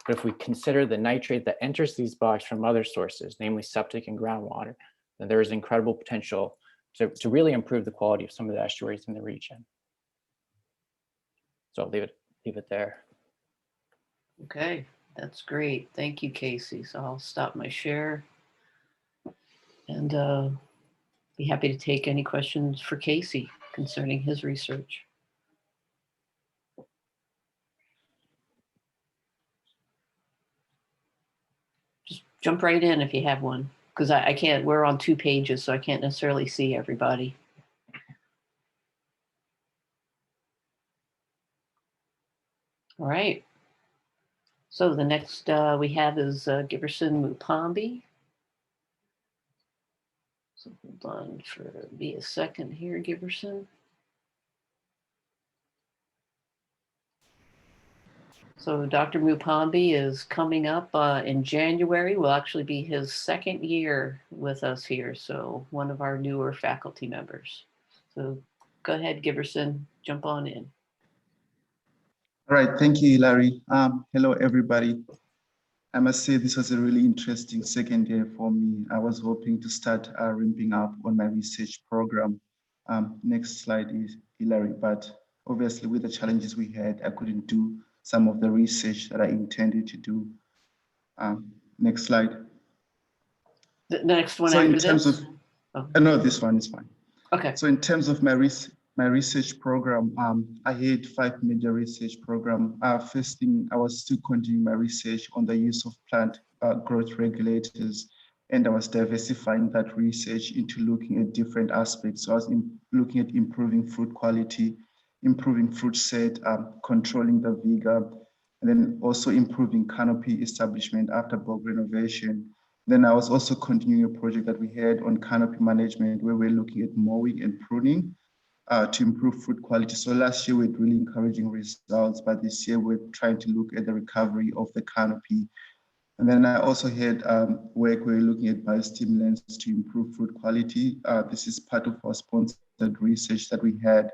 S13: But if we consider the nitrate that enters these bogs from other sources, namely septic and groundwater, then there is incredible potential to really improve the quality of some of the estuaries in the region. So I'll leave it there.
S5: Okay, that's great. Thank you, Casey. So I'll stop my share and be happy to take any questions for Casey concerning his research. Just jump right in if you have one, because I can't, we're on 2 pages, so I can't necessarily see everybody. All right. So the next we have is Giberson Mupambi. So hold on for me a second here, Giberson. So Dr. Mupambi is coming up in January. Will actually be his 2nd year with us here. So one of our newer faculty members. So go ahead, Giberson, jump on in.
S14: All right, thank you, Hilary. Hello, everybody. I must say this was a really interesting 2nd year for me. I was hoping to start ramping up on my research program. Next slide is Hilary, but obviously with the challenges we had, I couldn't do some of the research that I intended to do. Next slide.
S5: The next one
S14: so
S5: after
S14: in terms
S5: this?
S14: Of, no, this one is fine.
S5: Okay.
S14: So in terms of my research program, I had 5 major research programs. First thing, I was still continuing my research on the use of plant growth regulators, and I was diversifying that research into looking at different aspects. So I was looking at improving fruit quality, improving fruit set, controlling the vigor, and then also improving canopy establishment after bog renovation. Then I was also continuing a project that we had on canopy management, where we're looking at mowing and pruning to improve fruit quality. So last year we had really encouraging results, but this year we're trying to look at the recovery of the canopy. And then I also had work where we're looking at biostimulants to improve fruit quality. This is part of our sponsored research that we had.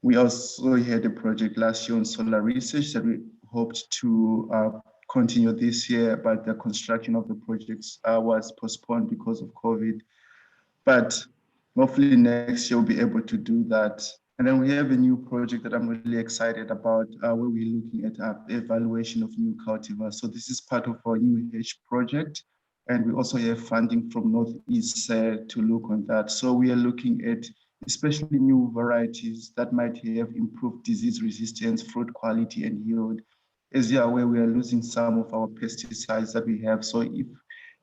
S14: We also had a project last year on solar research that we hoped to continue this year, but the construction of the projects was postponed because of COVID. But hopefully next year we'll be able to do that. And then we have a new project that I'm really excited about, where we're looking at the evaluation of new cultivars. So this is part of our new H project. And we also have funding from Northeast to look on that. So we are looking at especially new varieties that might have improved disease resistance, fruit quality, and yield. As you're aware, we are losing some of our pesticides that we have. So if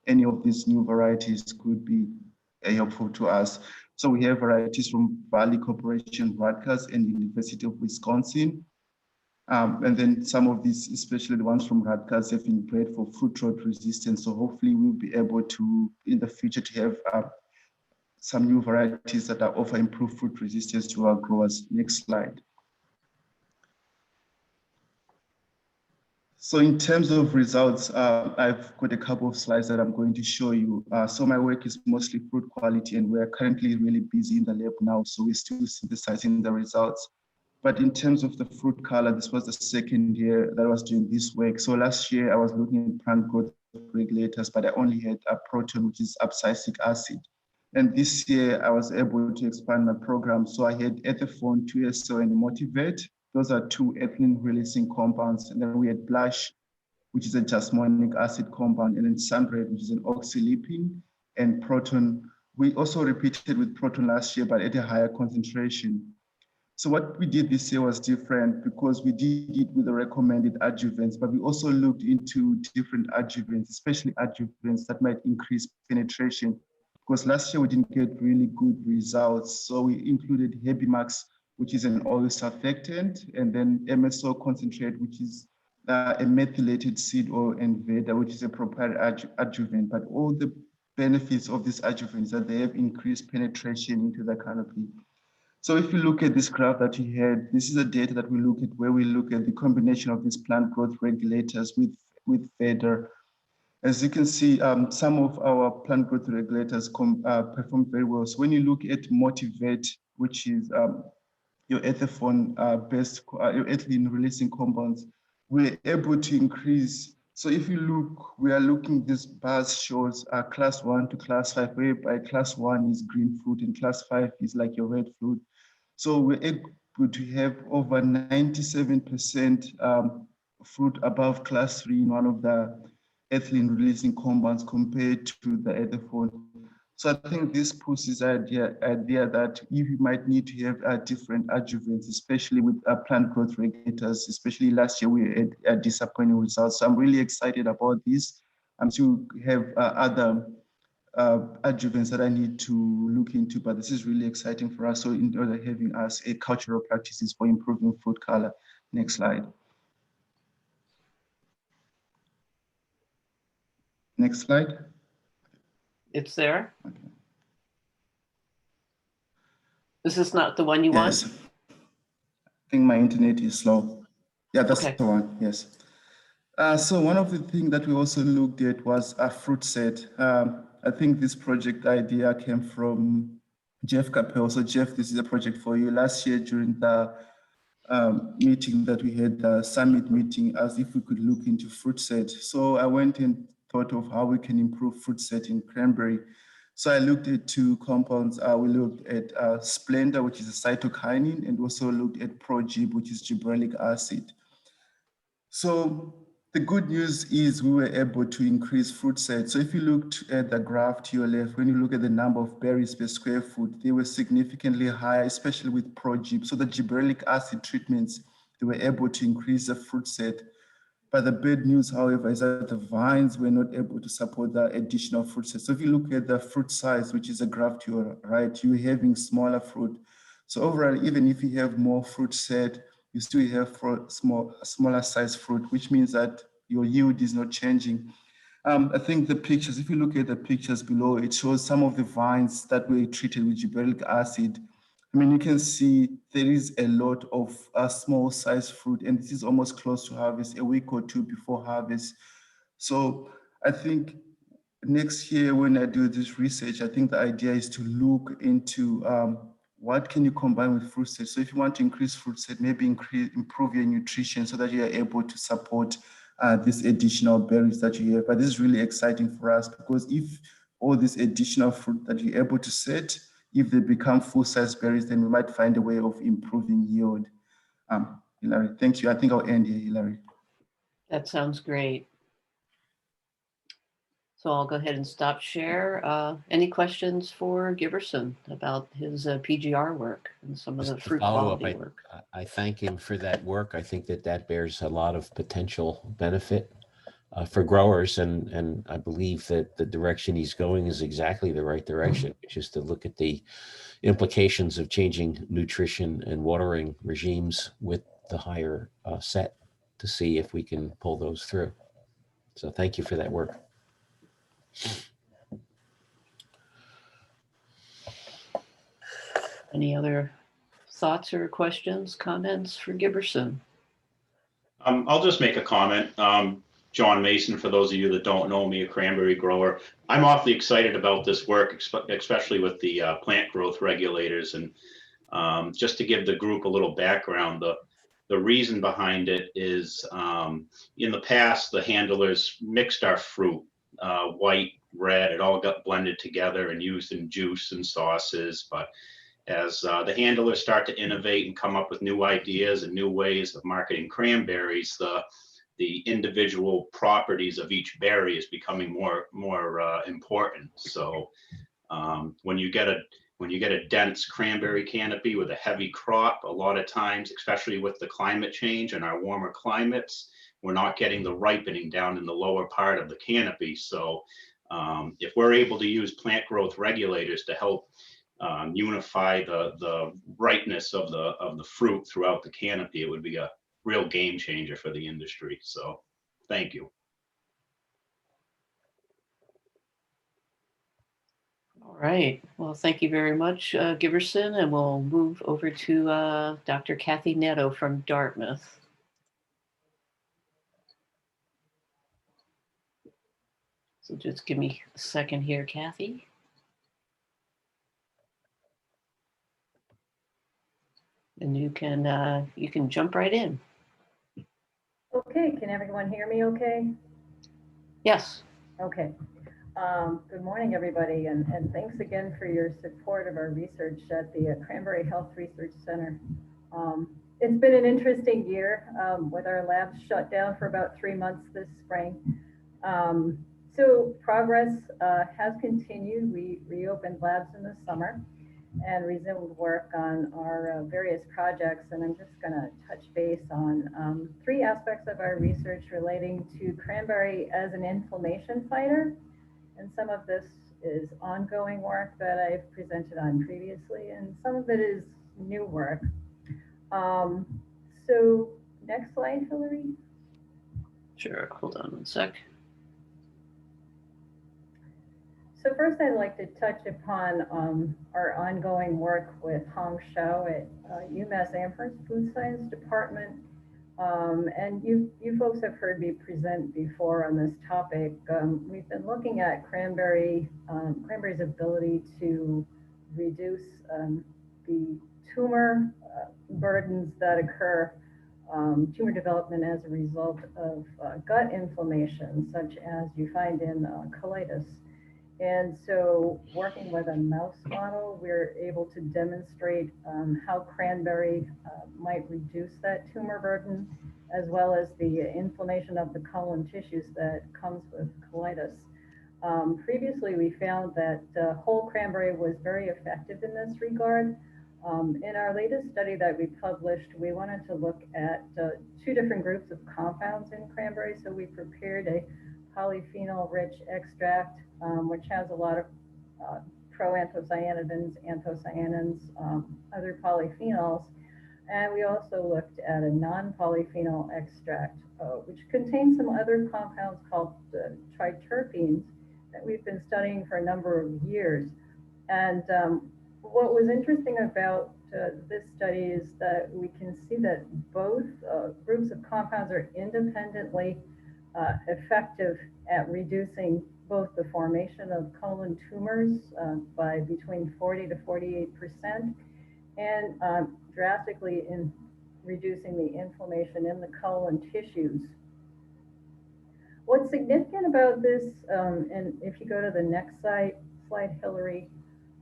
S14: any of these new varieties could be helpful to us. So we have varieties from Valley Corporation, Rutgers, and University of Wisconsin. And then some of these, especially the ones from Rutgers, have been bred for fruit rot resistance. So hopefully we'll be able to, in the future, to have some new varieties that offer improved fruit resistance to our growers. Next slide. So in terms of results, I've got a couple of slides that I'm going to show you. So my work is mostly fruit quality, and we're currently really busy in the lab now, so we're still synthesizing the results. But in terms of the fruit color, this was the second year that I was doing this work. So last year I was looking at plant growth regulators, but I only had a protein, which is abscisic acid. And this year I was able to expand my program. So I had ethifone, 2SO, and motivate. Those are two ethylene releasing compounds. And then we had blush, which is a jasmonic acid compound, and then sunred, which is an oxylipine, and proton. We also repeated with proton last year, but at a higher concentration. So what we did this year was different because we did it with the recommended adjuvants, but we also looked into different adjuvants, especially adjuvants that might increase penetration. Because last year we didn't get really good results. So we included Hebimax, which is an oil surfactant, and then MSO concentrate, which is a methylated seed oil, and Veda, which is a proprietary adjuvant. But all the benefits of these adjuvants are that they have increased penetration into the canopy. So if you look at this graph that you had, this is the data that we look at, where we look at the combination of these plant growth regulators with Veda. As you can see, some of our plant growth regulators perform very well. So when you look at Motivate, which is your ethifone based, your ethylene releasing compounds, we're able to increase. So if you look, we are looking, this bars shows class 1 to class 5, whereby class 1 is green fruit and class 5 is like your red fruit. So we're able to have over 97% fruit above class 3 in one of the ethylene releasing compounds compared to the ethifone. So I think this pushes idea that you might need to have different adjuvants, especially with plant growth regulators. Especially last year, we had disappointing results. So I'm really excited about this. I'm still have other adjuvants that I need to look into, but this is really exciting for us. So in order having us a cultural practices for improving fruit color. Next slide. Next slide.
S5: It's there.
S14: Okay.
S5: This is not the one you
S14: Yes.
S5: want?
S14: I think my internet is slow. Yeah, that's
S5: Okay.
S14: the one, yes. So one of the things that we also looked at was a fruit set. I think this project idea came from Jeff Capel. So Jeff, this is a project for you. Last year during the meeting that we had, the summit meeting, as if we could look into fruit set. So I went and thought of how we can improve fruit set in cranberry. So I looked at two compounds. We looked at Splenda, which is a cytokinin, and also looked at ProGib, which is gibberellic acid. So the good news is we were able to increase fruit set. So if you looked at the graph to your left, when you look at the number of berries per square foot, they were significantly higher, especially with ProGib. So the gibberellic acid treatments, they were able to increase the fruit set. But the bad news, however, is that the vines were not able to support the additional fruit set. So if you look at the fruit size, which is a graph to your right, you're having smaller fruit. So overall, even if you have more fruit set, you still have smaller size fruit, which means that your yield is not changing. I think the pictures, if you look at the pictures below, it shows some of the vines that were treated with gibberellic acid. I mean, you can see there is a lot of small size fruit, and this is almost close to harvest, a week or two before harvest. So I think next year when I do this research, I think the idea is to look into what can you combine with fruit set. So if you want to increase fruit set, maybe improve your nutrition so that you are able to support these additional berries that you have. But this is really exciting for us because if all this additional fruit that you're able to set, if they become full-size berries, then we might find a way of improving yield. Hilary, thank you. I think I'll end here, Hilary.
S5: That sounds great. So I'll go ahead and stop share. Any questions for Giberson about his PGR work and some of the fruit quality work?
S9: I thank him for that work. I think that bears a lot of potential benefit for growers, and I believe that the direction he's going is exactly the right direction, which is to look at the implications of changing nutrition and watering regimes with the higher set to see if we can pull those through. So thank you for that work.
S5: Any other thoughts or questions, comments for Giberson?
S15: I'll just make a comment. John Mason, for those of you that don't know me, a cranberry grower. I'm awfully excited about this work, especially with the plant growth regulators. And just to give the group a little background, the reason behind it is in the past, the handlers mixed our fruit, white, red, it all got blended together and used in juice and sauces. But as the handlers start to innovate and come up with new ideas and new ways of marketing cranberries, the individual properties of each berry is becoming more important. So when you get a dense cranberry canopy with a heavy crop, a lot of times, especially with the climate change and our warmer climates, we're not getting the ripening down in the lower part of the canopy. So if we're able to use plant growth regulators to help unify the ripeness of the fruit throughout the canopy, it would be a real game changer for the industry. So thank you.
S5: All right. Well, thank you very much, Giberson, and we'll move over to Dr. Kathy Netto from Dartmouth. So just give me a second here, Kathy. And you can jump right in.
S16: Okay, can everyone hear me okay?
S5: Yes.
S16: Okay. Good morning, everybody, and thanks again for your support of our research at the Cranberry Health Research Center. It's been an interesting year with our labs shut down for about 3 months this spring. So progress has continued. We reopened labs in the summer and resumed work on our various projects. And I'm just going to touch base on 3 aspects of our research relating to cranberry as an inflammation fighter. And some of this is ongoing work that I've presented on previously, and some of it is new work. So next slide, Hillary.
S5: Sure, hold on one sec.
S16: So first, I'd like to touch upon our ongoing work with Hong Shao at UMass Amherst Food Science Department. And you folks have heard me present before on this topic. We've been looking at cranberry's ability to reduce the tumor burdens that occur, tumor development as a result of gut inflammation, such as you find in colitis. And so working with a mouse model, we're able to demonstrate how cranberry might reduce that tumor burden, as well as the inflammation of the colon tissues that comes with colitis. Previously, we found that whole cranberry was very effective in this regard. In our latest study that we published, we wanted to look at 2 different groups of compounds in cranberry. So we prepared a polyphenol-rich extract, which has a lot of proanthocyanidins, anthocyanins, other polyphenols. And we also looked at a non-polyphenol extract, which contains some other compounds called triterpenes that we've been studying for a number of years. And what was interesting about this study is that we can see that both groups of compounds are independently effective at reducing both the formation of colon tumors by between 40 to 48%, and drastically in reducing the inflammation in the colon tissues. What's significant about this, and if you go to the next slide, Hillary,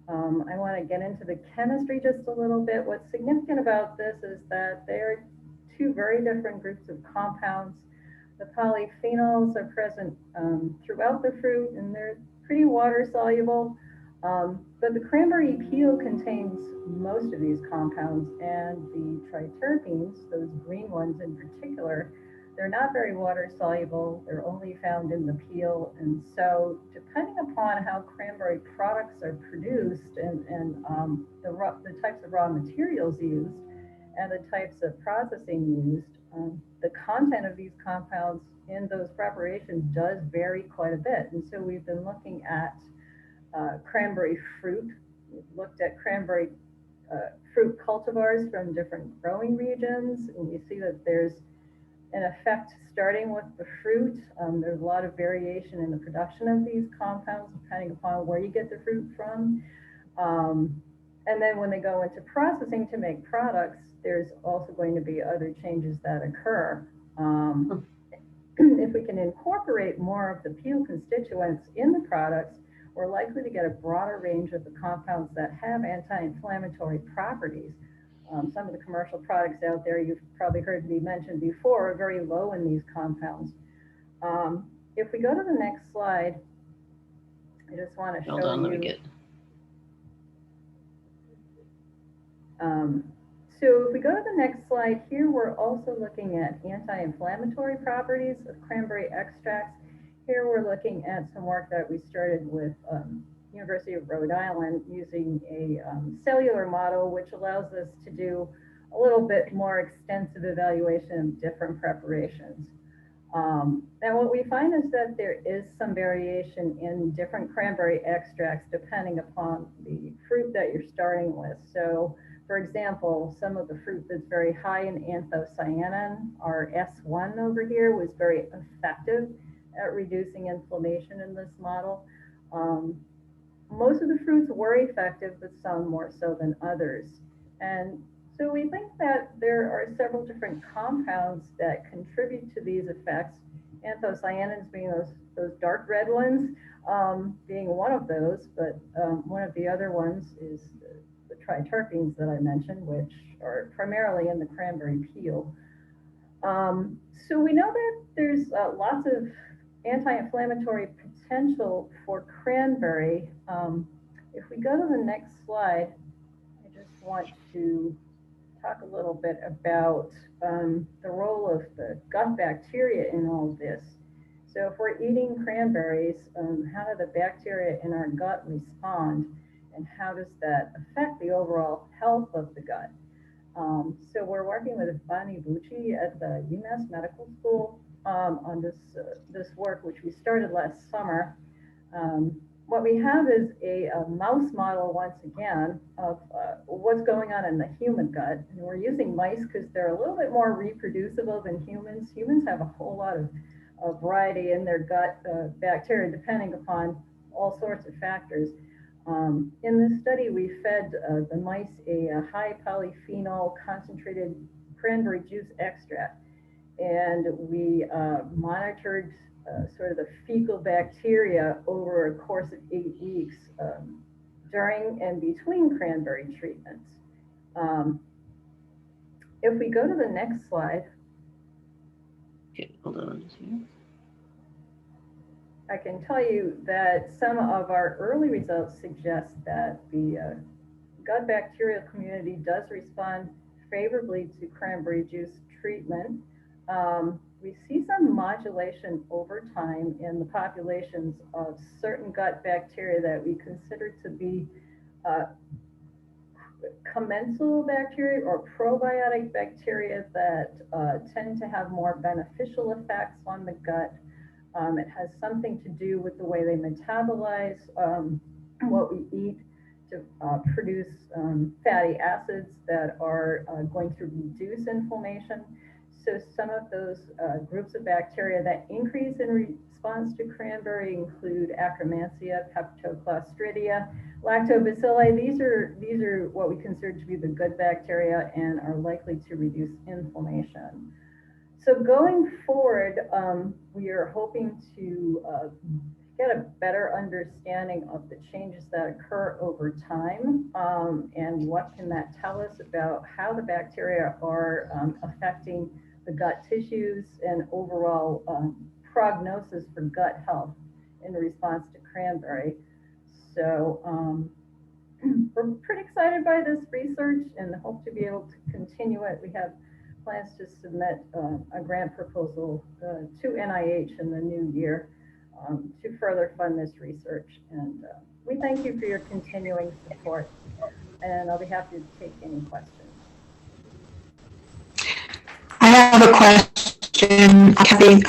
S16: I want to get into the chemistry just a little bit. What's significant about this is that there are 2 very different groups of compounds. The polyphenols are present throughout the fruit, and they're pretty water soluble. But the cranberry peel contains most of these compounds, and the triterpenes, those green ones in particular, they're not very water soluble. They're only found in the peel. And so depending upon how cranberry products are produced and the types of raw materials used, and the types of processing used, the content of these compounds in those preparations does vary quite a bit. And so we've been looking at cranberry fruit. We've looked at cranberry fruit cultivars from different growing regions, and you see that there's an effect starting with the fruit. There's a lot of variation in the production of these compounds depending upon where you get the fruit from. And then when they go into processing to make products, there's also going to be other changes that occur. If we can incorporate more of the peel constituents in the products, we're likely to get a broader range of the compounds that have anti-inflammatory properties. Some of the commercial products out there, you've probably heard me mention before, are very low in these compounds. If we go to the next slide, I just want to show you.
S5: Hold on, let me get.
S16: So if we go to the next slide, here we're also looking at anti-inflammatory properties of cranberry extracts. Here we're looking at some work that we started with University of Rhode Island using a cellular model, which allows us to do a little bit more extensive evaluation of different preparations. And what we find is that there is some variation in different cranberry extracts depending upon the fruit that you're starting with. So for example, some of the fruit that's very high in anthocyanin, our S1 over here, was very effective at reducing inflammation in this model. Most of the fruits were effective, but some more so than others. And so we think that there are several different compounds that contribute to these effects. Anthocyanins being those dark red ones, being one of those, but one of the other ones is the triterpenes that I mentioned, which are primarily in the cranberry peel. So we know that there's lots of anti-inflammatory potential for cranberry. If we go to the next slide, I just want to talk a little bit about the role of the gut bacteria in all this. So if we're eating cranberries, how do the bacteria in our gut respond, and how does that affect the overall health of the gut? So we're working with Bonnie Bucci at the UMass Medical School on this work, which we started last summer. What we have is a mouse model, once again, of what's going on in the human gut. And we're using mice because they're a little bit more reproducible than humans. Humans have a whole lot of variety in their gut bacteria, depending upon all sorts of factors. In this study, we fed the mice a high polyphenol concentrated cranberry juice extract. And we monitored sort of the fecal bacteria over a course of 8 weeks during and between cranberry treatments. If we go to the next slide.
S5: Okay, hold on.
S16: I can tell you that some of our early results suggest that the gut bacterial community does respond favorably to cranberry juice treatment. We see some modulation over time in the populations of certain gut bacteria that we consider to be commensal bacteria or probiotic bacteria that tend to have more beneficial effects on the gut. It has something to do with the way they metabolize what we eat to produce fatty acids that are going to reduce inflammation. So some of those groups of bacteria that increase in response to cranberry include Akkermansia, Peptoclostridia, Lactobacilli. These are what we consider to be the good bacteria and are likely to reduce inflammation. So going forward, we are hoping to get a better understanding of the changes that occur over time, and what can that tell us about how the bacteria are affecting the gut tissues and overall prognosis for gut health in response to cranberry. So we're pretty excited by this research and hope to be able to continue it. We have plans to submit a grant proposal to NIH in the new year to further fund this research. And we thank you for your continuing support, and I'll be happy to take any questions.
S17: have a question. Kathy,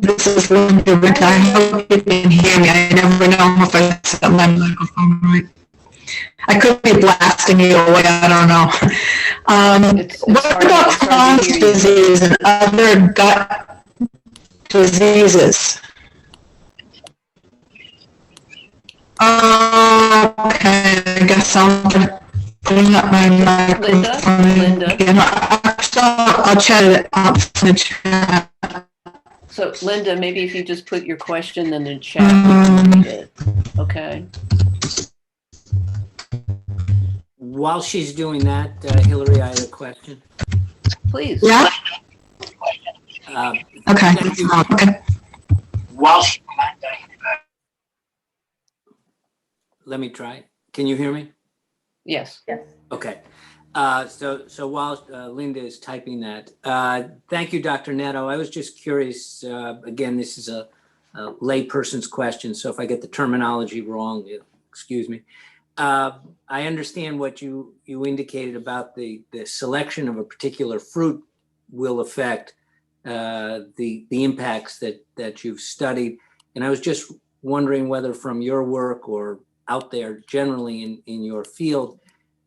S17: this is Linda Rick. I hope you can hear me. I never know if I set my microphone right. I could be blasting you away. I don't know. What about Crohn's disease and other gut diseases? Okay, I guess I'll bring up my microphone.
S5: Linda.
S17: I'll chat it up in the chat.
S5: So Linda, maybe if you just put your question in the chat, we can read it. Okay.
S1: While she's doing that, Hillary, I have a question.
S5: Please.
S17: Yeah. Okay. Okay.
S1: While let me try. Can you hear me?
S5: Yes.
S16: Yes.
S1: Okay. So while Linda is typing that, thank you, Dr. Netto. I was just curious. Again, this is a layperson's question, so if I get the terminology wrong, excuse me. I understand what you indicated about the selection of a particular fruit will affect the impacts that you've studied, and I was just wondering whether from your work or out there generally in your field,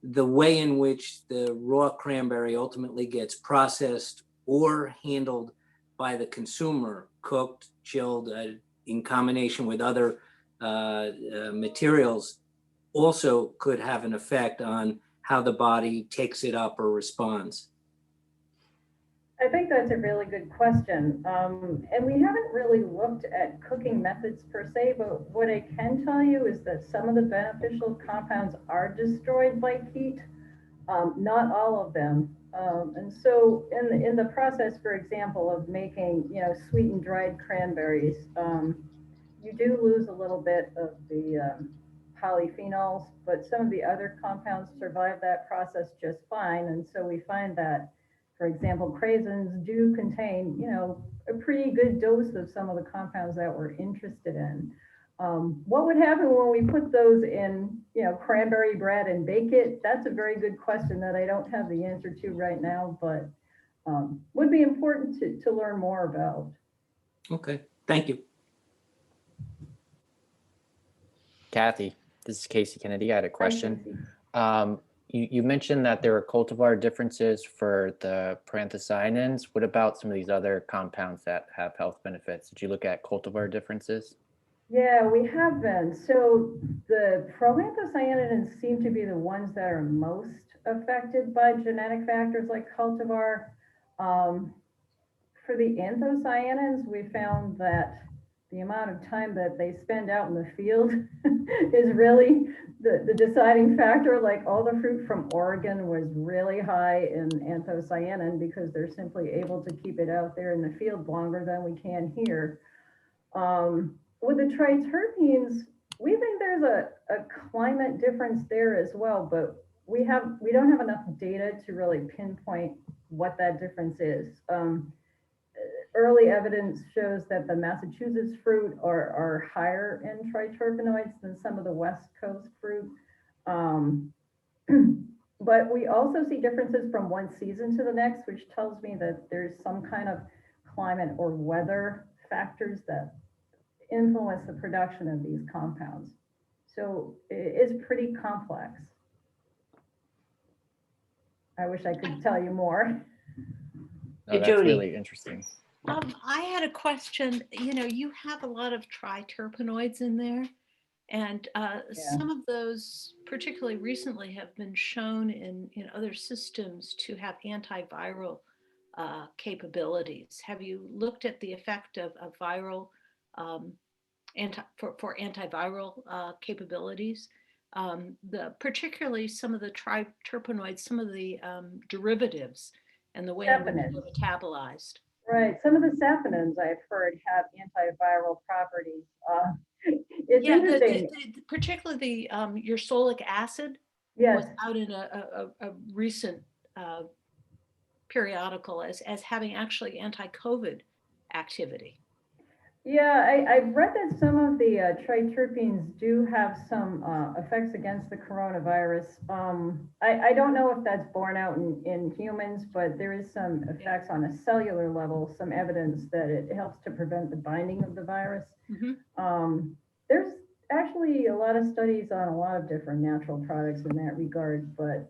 S1: the way in which the raw cranberry ultimately gets processed or handled by the consumer, cooked, chilled, in combination with other materials, also could have an effect on how the body takes it up or responds.
S16: I think that's a really good question. And we haven't really looked at cooking methods per se, but what I can tell you is that some of the beneficial compounds are destroyed by heat, not all of them. And so in the process, for example, of making, sweetened dried cranberries, you do lose a little bit of the polyphenols, but some of the other compounds survive that process just fine. And so we find that, for example, craisins do contain, a pretty good dose of some of the compounds that we're interested in. What would happen when we put those in, cranberry bread and bake it? That's a very good question that I don't have the answer to right now, but would be important to learn more about.
S1: Okay, thank you.
S13: Kathy, this is Casey Kennedy. I had a question. You mentioned that there are cultivar differences for the proanthocyanins. What about some of these other compounds that have health benefits? Did you look at cultivar differences?
S16: Yeah, we have been. So the proanthocyanins seem to be the ones that are most affected by genetic factors like cultivar. For the anthocyanins, we found that the amount of time that they spend out in the field is really the deciding factor. Like all the fruit from Oregon was really high in anthocyanin because they're simply able to keep it out there in the field longer than we can here. With the triterpenes, we think there's a climate difference there as well, but we don't have enough data to really pinpoint what that difference is. Early evidence shows that the Massachusetts fruit are higher in triterpenoids than some of the West Coast fruit. But we also see differences from one season to the next, which tells me that there's some kind of climate or weather factors that influence the production of these compounds. So it is pretty complex. I wish I could tell you more.
S13: No, that's really interesting.
S6: I had a question. You have a lot of triterpenoids in there, and some of those, particularly recently, have been shown in other systems to have antiviral capabilities. Have you looked at the effect of viral for antiviral capabilities? Particularly some of the triterpenoids, some of the derivatives, and the way in which they're metabolized.
S16: Right. Some of the saponins I've heard have antiviral properties. It's interesting.
S6: Particularly the ursolic acid was out in a recent periodical as having actually anti-COVID activity.
S16: Yeah, I've read that some of the triterpenes do have some effects against the coronavirus. I don't know if that's borne out in humans, but there is some effects on a cellular level, some evidence that it helps to prevent the binding of the virus. There's actually a lot of studies on a lot of different natural products in that regard, but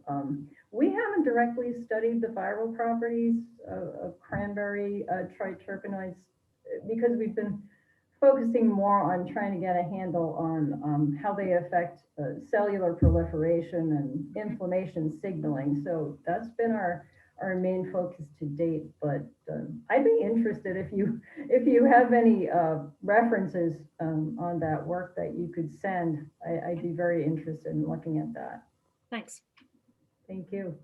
S16: we haven't directly studied the viral properties of cranberry triterpenoids because we've been focusing more on trying to get a handle on how they affect cellular proliferation and inflammation signaling. So that's been our main focus to date. But I'd be interested if you have any references on that work that you could send. I'd be very interested in looking at that.
S6: Thanks.
S16: Thank you.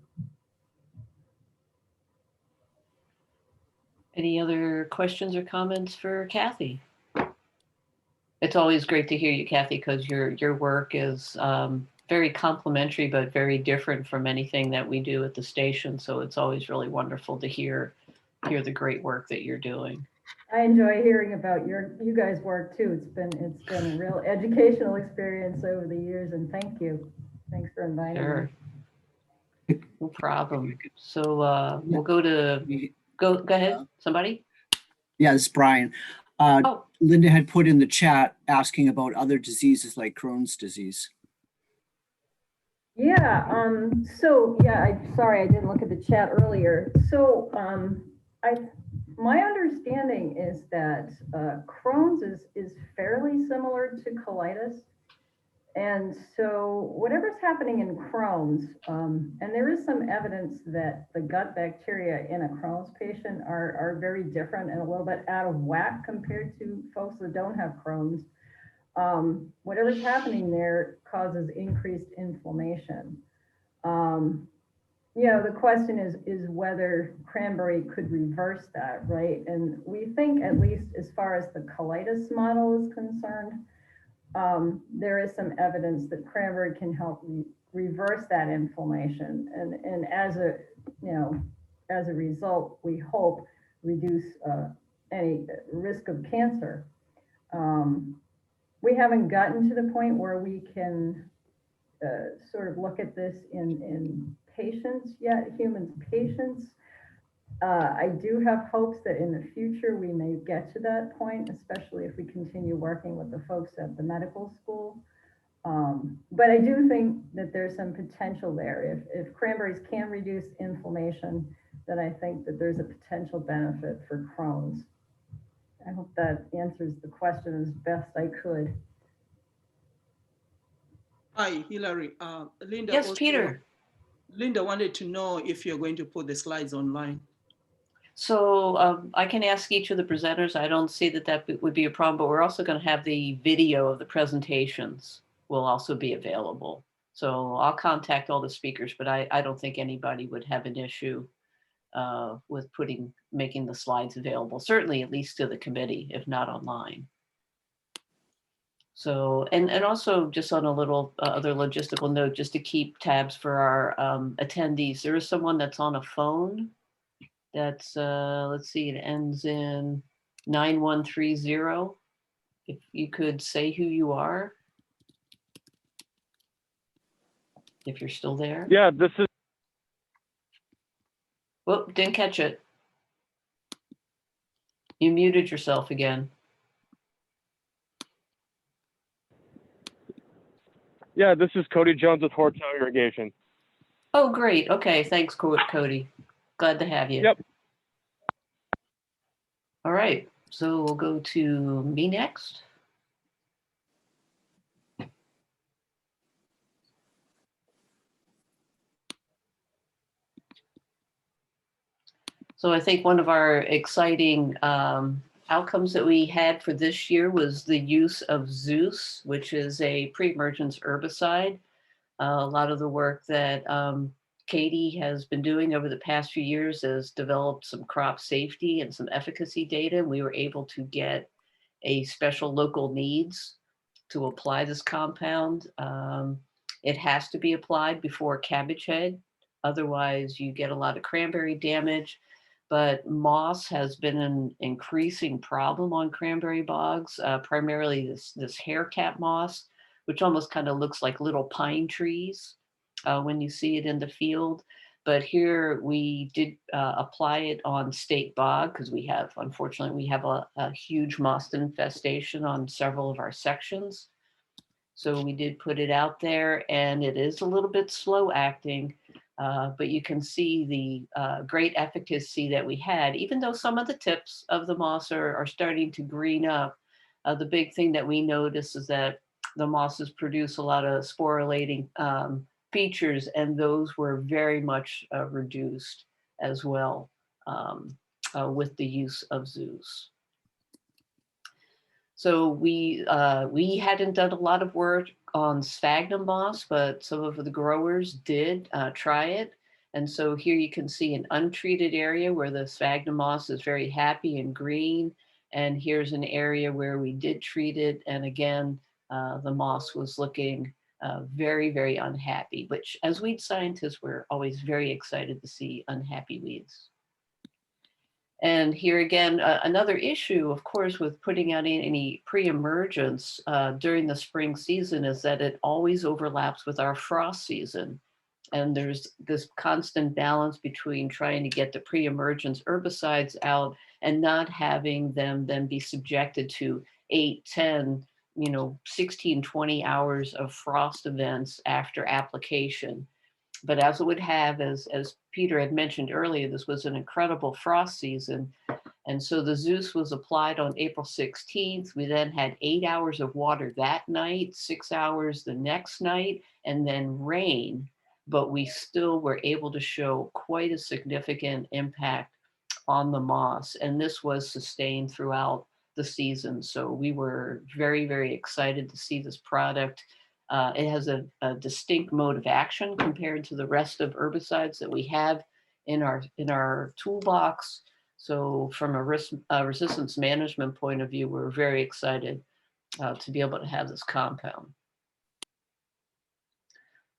S5: Any other questions or comments for Kathy? It's always great to hear you, Kathy, because your work is very complimentary, but very different from anything that we do at the station. So it's always really wonderful to hear the great work that you're doing.
S16: I enjoy hearing about you guys' work too. It's been a real educational experience over the years, and thank you. Thanks for inviting
S5: Sure.
S16: me.
S5: No problem. So we'll go ahead. Somebody?
S18: Yeah, this is Brian. Linda had put in the chat asking about other diseases like Crohn's disease.
S16: Yeah, sorry, I didn't look at the chat earlier. So my understanding is that Crohn's is fairly similar to colitis. And so whatever's happening in Crohn's, and there is some evidence that the gut bacteria in a Crohn's patient are very different and a little bit out of whack compared to folks that don't have Crohn's. Whatever's happening there causes increased inflammation. The question is whether cranberry could reverse that, right? And we think, at least as far as the colitis model is concerned, there is some evidence that cranberry can help reverse that inflammation, and as a result, we hope reduce any risk of cancer. We haven't gotten to the point where we can sort of look at this in patients yet, human patients. I do have hopes that in the future we may get to that point, especially if we continue working with the folks at the medical school. But I do think that there's some potential there. If cranberries can reduce inflammation, then I think that there's a potential benefit for Crohn's. I hope that answers the question as best I could.
S19: Hi, Hillary. Linda.
S5: Yes, Peter.
S19: Linda wanted to know if you're going to put the slides online.
S5: So I can ask each of the presenters. I don't see that would be a problem, but we're also going to have the video of the presentations will also be available. So I'll contact all the speakers, but I don't think anybody would have an issue with making the slides available, certainly at least to the committee, if not online. So, and also just on a little other logistical note, just to keep tabs for our attendees, there is someone that's on a phone. That's, let's see, it ends in 9130. If you could say who you are. If you're still there.
S20: Yeah, this is.
S5: Whoop, didn't catch it. You muted yourself again.
S20: Yeah, this is Cody Jones with Hotel Irrigation.
S5: Oh, great. Okay, thanks, Cody. Glad to have you.
S20: Yep.
S5: All right, so we'll go to me next. So I think one of our exciting outcomes that we had for this year was the use of Zeus, which is a pre-emergence herbicide. A lot of the work that Katie has been doing over the past few years has developed some crop safety and some efficacy data. We were able to get a special local needs to apply this compound. It has to be applied before cabbage head. Otherwise, you get a lot of cranberry damage. but moss has been an increasing problem on cranberry bogs, primarily this haircap moss, which almost kind of looks like little pine trees when you see it in the field. But here we did apply it on state bog because unfortunately, we have a huge moss infestation on several of our sections. So we did put it out there, and it is a little bit slow acting, but you can see the great efficacy that we had, even though some of the tips of the moss are starting to green up. The big thing that we notice is that the mosses produce a lot of sporulating features, and those were very much reduced as well with the use of Zeus. So we hadn't done a lot of work on sphagnum moss, but some of the growers did try it. And so here you can see an untreated area where the sphagnum moss is very happy and green. And here's an area where we did treat it. And again, the moss was looking very, very unhappy, which as weed scientists, we're always very excited to see unhappy weeds. And here again, another issue, of course, with putting out any pre-emergence during the spring season is that it always overlaps with our frost season. And there's this constant balance between trying to get the pre-emergence herbicides out and not having them then be subjected to 8, 10, 16, 20 hours of frost events after application. But as it would have, as Peter had mentioned earlier, this was an incredible frost season. And so the Zeus was applied on April 16th. We then had 8 hours of water that night, 6 hours the next night, and then rain. But we still were able to show quite a significant impact on the moss. And this was sustained throughout the season. So we were very, very excited to see this product. It has a distinct mode of action compared to the rest of herbicides that we have in our toolbox. So from a resistance management point of view, we're very excited to be able to have this compound.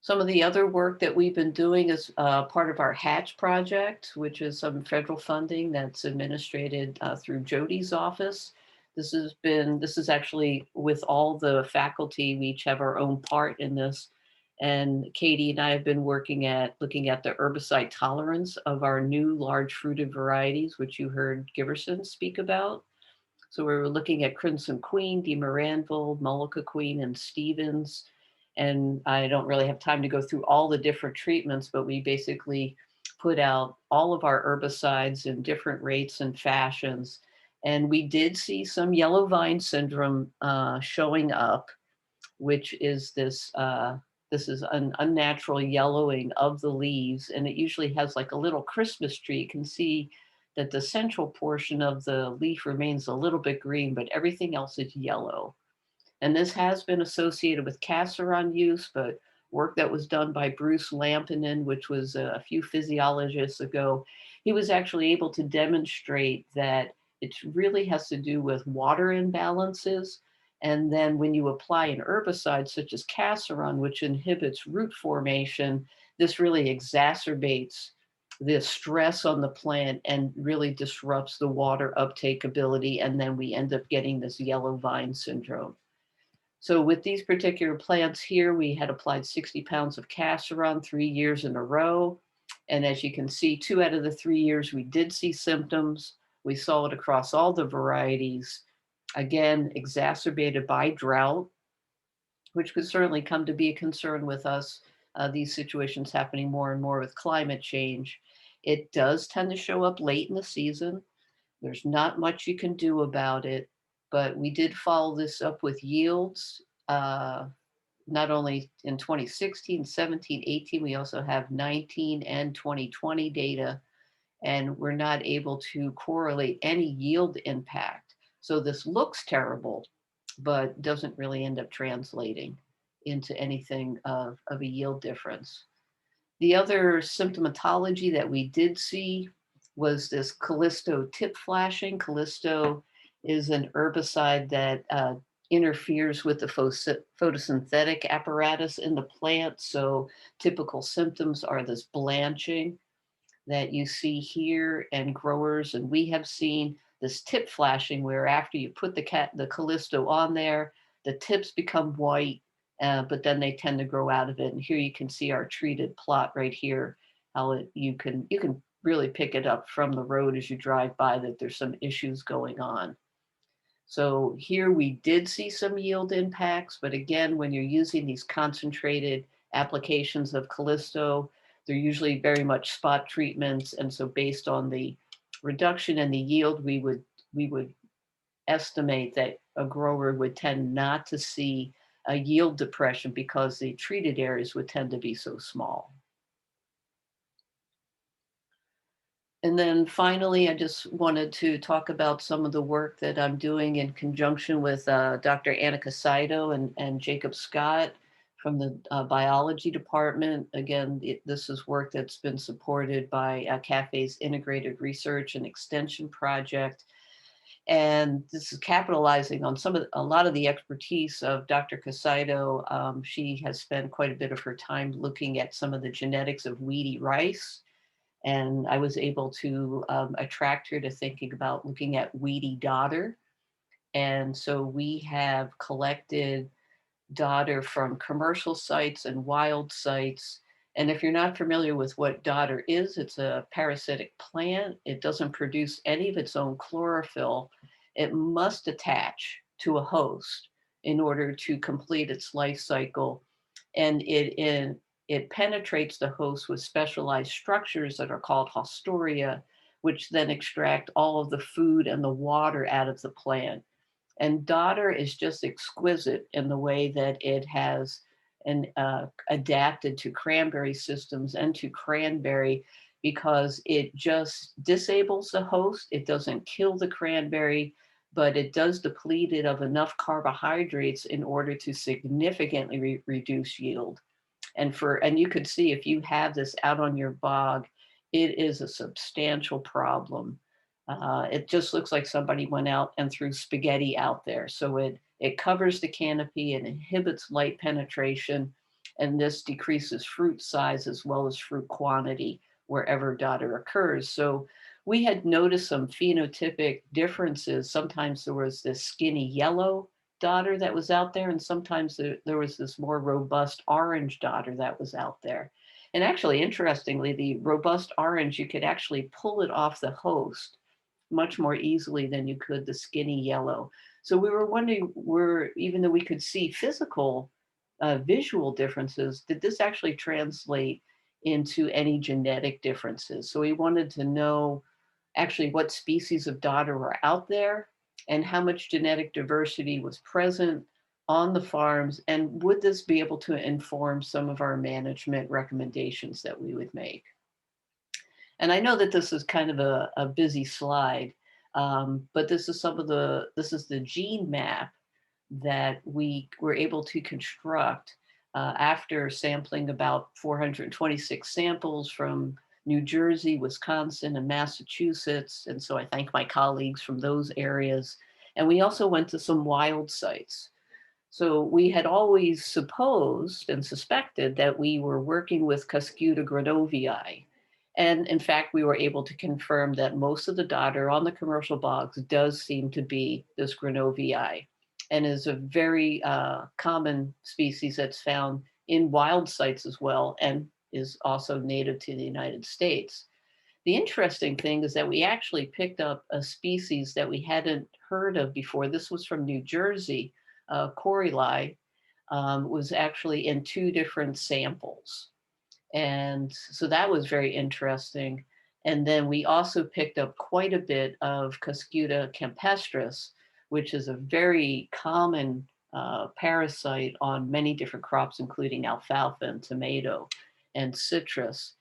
S5: Some of the other work that we've been doing is part of our Hatch project, which is some federal funding that's administered through Jody's office. This is actually with all the faculty, we each have our own part in this. And Katie and I have been looking at the herbicide tolerance of our new large fruited varieties, which you heard Giverson speak about. So we were looking at Crimson Queen, DeMaranville, Mullica Queen, and Stevens. And I don't really have time to go through all the different treatments, but we basically put out all of our herbicides in different rates and fashions. And we did see some yellow vine syndrome showing up, which is this is an unnatural yellowing of the leaves. And it usually has like a little Christmas tree. You can see that the central portion of the leaf remains a little bit green, but everything else is yellow. And this has been associated with casseron use, but work that was done by Bruce Lampinen, which was a few physiologists ago, he was actually able to demonstrate that it really has to do with water imbalances. And then when you apply an herbicide such as casseron, which inhibits root formation, this really exacerbates the stress on the plant and really disrupts the water uptake ability. And then we end up getting this yellow vine syndrome. So with these particular plants here, we had applied 60 pounds of casseron 3 years in a row. And as you can see, 2 out of the 3 years, we did see symptoms. We saw it across all the varieties, again, exacerbated by drought, which could certainly come to be a concern with us. These situations happening more and more with climate change. It does tend to show up late in the season. There's not much you can do about it. But we did follow this up with yields, not only in 2016, 17, 18, we also have 19 and 2020 data, and we're not able to correlate any yield impact. So this looks terrible, but doesn't really end up translating into anything of a yield difference. The other symptomatology that we did see was this Callisto tip flashing. Callisto is an herbicide that interferes with the photosynthetic apparatus in the plant. So typical symptoms are this blanching. that you see here, and growers, and we have seen this tip flashing where after you put the Callisto on there, the tips become white, but then they tend to grow out of it. And here you can see our treated plot right here, how you can really pick it up from the road as you drive by that there's some issues going on. So here we did see some yield impacts, but again, when you're using these concentrated applications of Callisto, they're usually very much spot treatments. And so based on the reduction in the yield, we would estimate that a grower would tend not to see a yield depression because the treated areas would tend to be so small. And then finally, I just wanted to talk about some of the work that I'm doing in conjunction with Dr. Annika Saito and Jacob Scott from the biology department. Again, this is work that's been supported by CAFE's Integrated Research and Extension Project. And this is capitalizing on a lot of the expertise of Dr. Casaido. She has spent quite a bit of her time looking at some of the genetics of weedy rice. And I was able to attract her to thinking about looking at weedy dodder. And so we have collected dodder from commercial sites and wild sites. And if you're not familiar with what dodder is, it's a parasitic plant. It doesn't produce any of its own chlorophyll. It must attach to a host in order to complete its life cycle. And it penetrates the host with specialized structures that are called haustoria, which then extract all of the food and the water out of the plant. And dodder is just exquisite in the way that it has adapted to cranberry systems and to cranberry, because it just disables the host. It doesn't kill the cranberry, but it does deplete it of enough carbohydrates in order to significantly reduce yield. And you could see if you have this out on your bog, it is a substantial problem. It just looks like somebody went out and threw spaghetti out there. So it covers the canopy and inhibits light penetration, and this decreases fruit size as well as fruit quantity wherever dodder occurs. So we had noticed some phenotypic differences. Sometimes there was this skinny yellow dodder that was out there, and sometimes there was this more robust orange dodder that was out there. And actually, interestingly, the robust orange, you could actually pull it off the host much more easily than you could the skinny yellow. So we were wondering, even though we could see physical, visual differences, did this actually translate into any genetic differences? So we wanted to know actually what species of dodder were out there and how much genetic diversity was present on the farms, and would this be able to inform some of our management recommendations that we would make? And I know that this is kind of a busy slide, but this is the gene map that we were able to construct after sampling about 426 samples from New Jersey, Wisconsin, and Massachusetts. And so I thank my colleagues from those areas. And we also went to some wild sites. So we had always supposed and suspected that we were working with Cuscuta granovii. And in fact, we were able to confirm that most of the dodder on the commercial bogs does seem to be this granovii, and is a very common species that's found in wild sites as well, and is also native to the United States. The interesting thing is that we actually picked up a species that we hadn't heard of before. This was from New Jersey. Corylli was actually in 2 different samples. And so that was very interesting. And then we also picked up quite a bit of Cuscuta campestris, which is a very common parasite on many different crops, including alfalfa and tomato and citrus.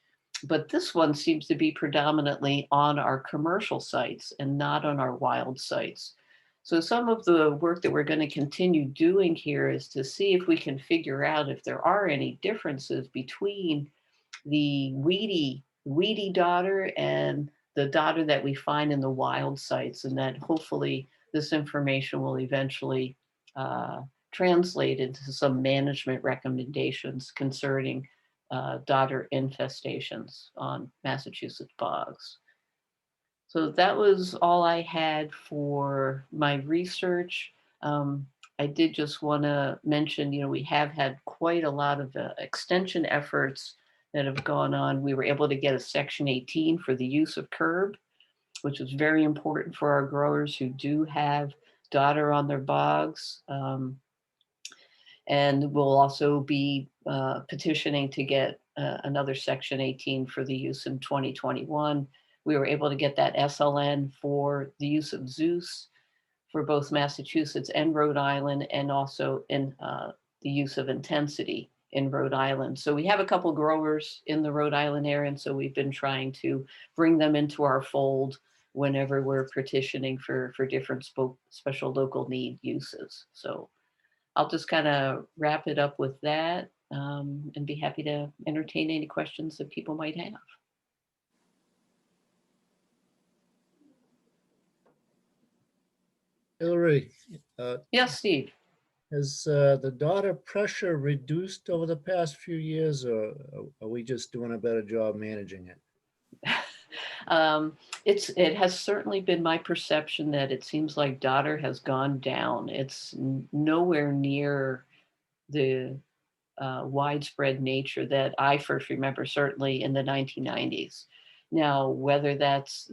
S5: But this one seems to be predominantly on our commercial sites and not on our wild sites. So some of the work that we're going to continue doing here is to see if we can figure out if there are any differences between the weedy dodder and the dodder that we find in the wild sites, and that hopefully this information will eventually translate into some management recommendations concerning dodder infestations on Massachusetts bogs. So that was all I had for my research. I did just want to mention, we have had quite a lot of extension efforts that have gone on. We were able to get a Section 18 for the use of curb, which is very important for our growers who do have dodder on their bogs. And we'll also be petitioning to get another Section 18 for the use in 2021. We were able to get that SLN for the use of Zeus for both Massachusetts and Rhode Island, and also in the use of intensity in Rhode Island. So we have a couple growers in the Rhode Island area, and so we've been trying to bring them into our fold whenever we're petitioning for different special local need uses. So I'll just kind of wrap it up with that, and be happy to entertain any questions that people might have.
S12: Hillary,
S5: Yes, Steve.
S12: has the dodder pressure reduced over the past few years, or are we just doing a better job managing it?
S5: It has certainly been my perception that it seems like dodder has gone down. It's nowhere near the widespread nature that I first remember, certainly in the 1990s. Now, whether that's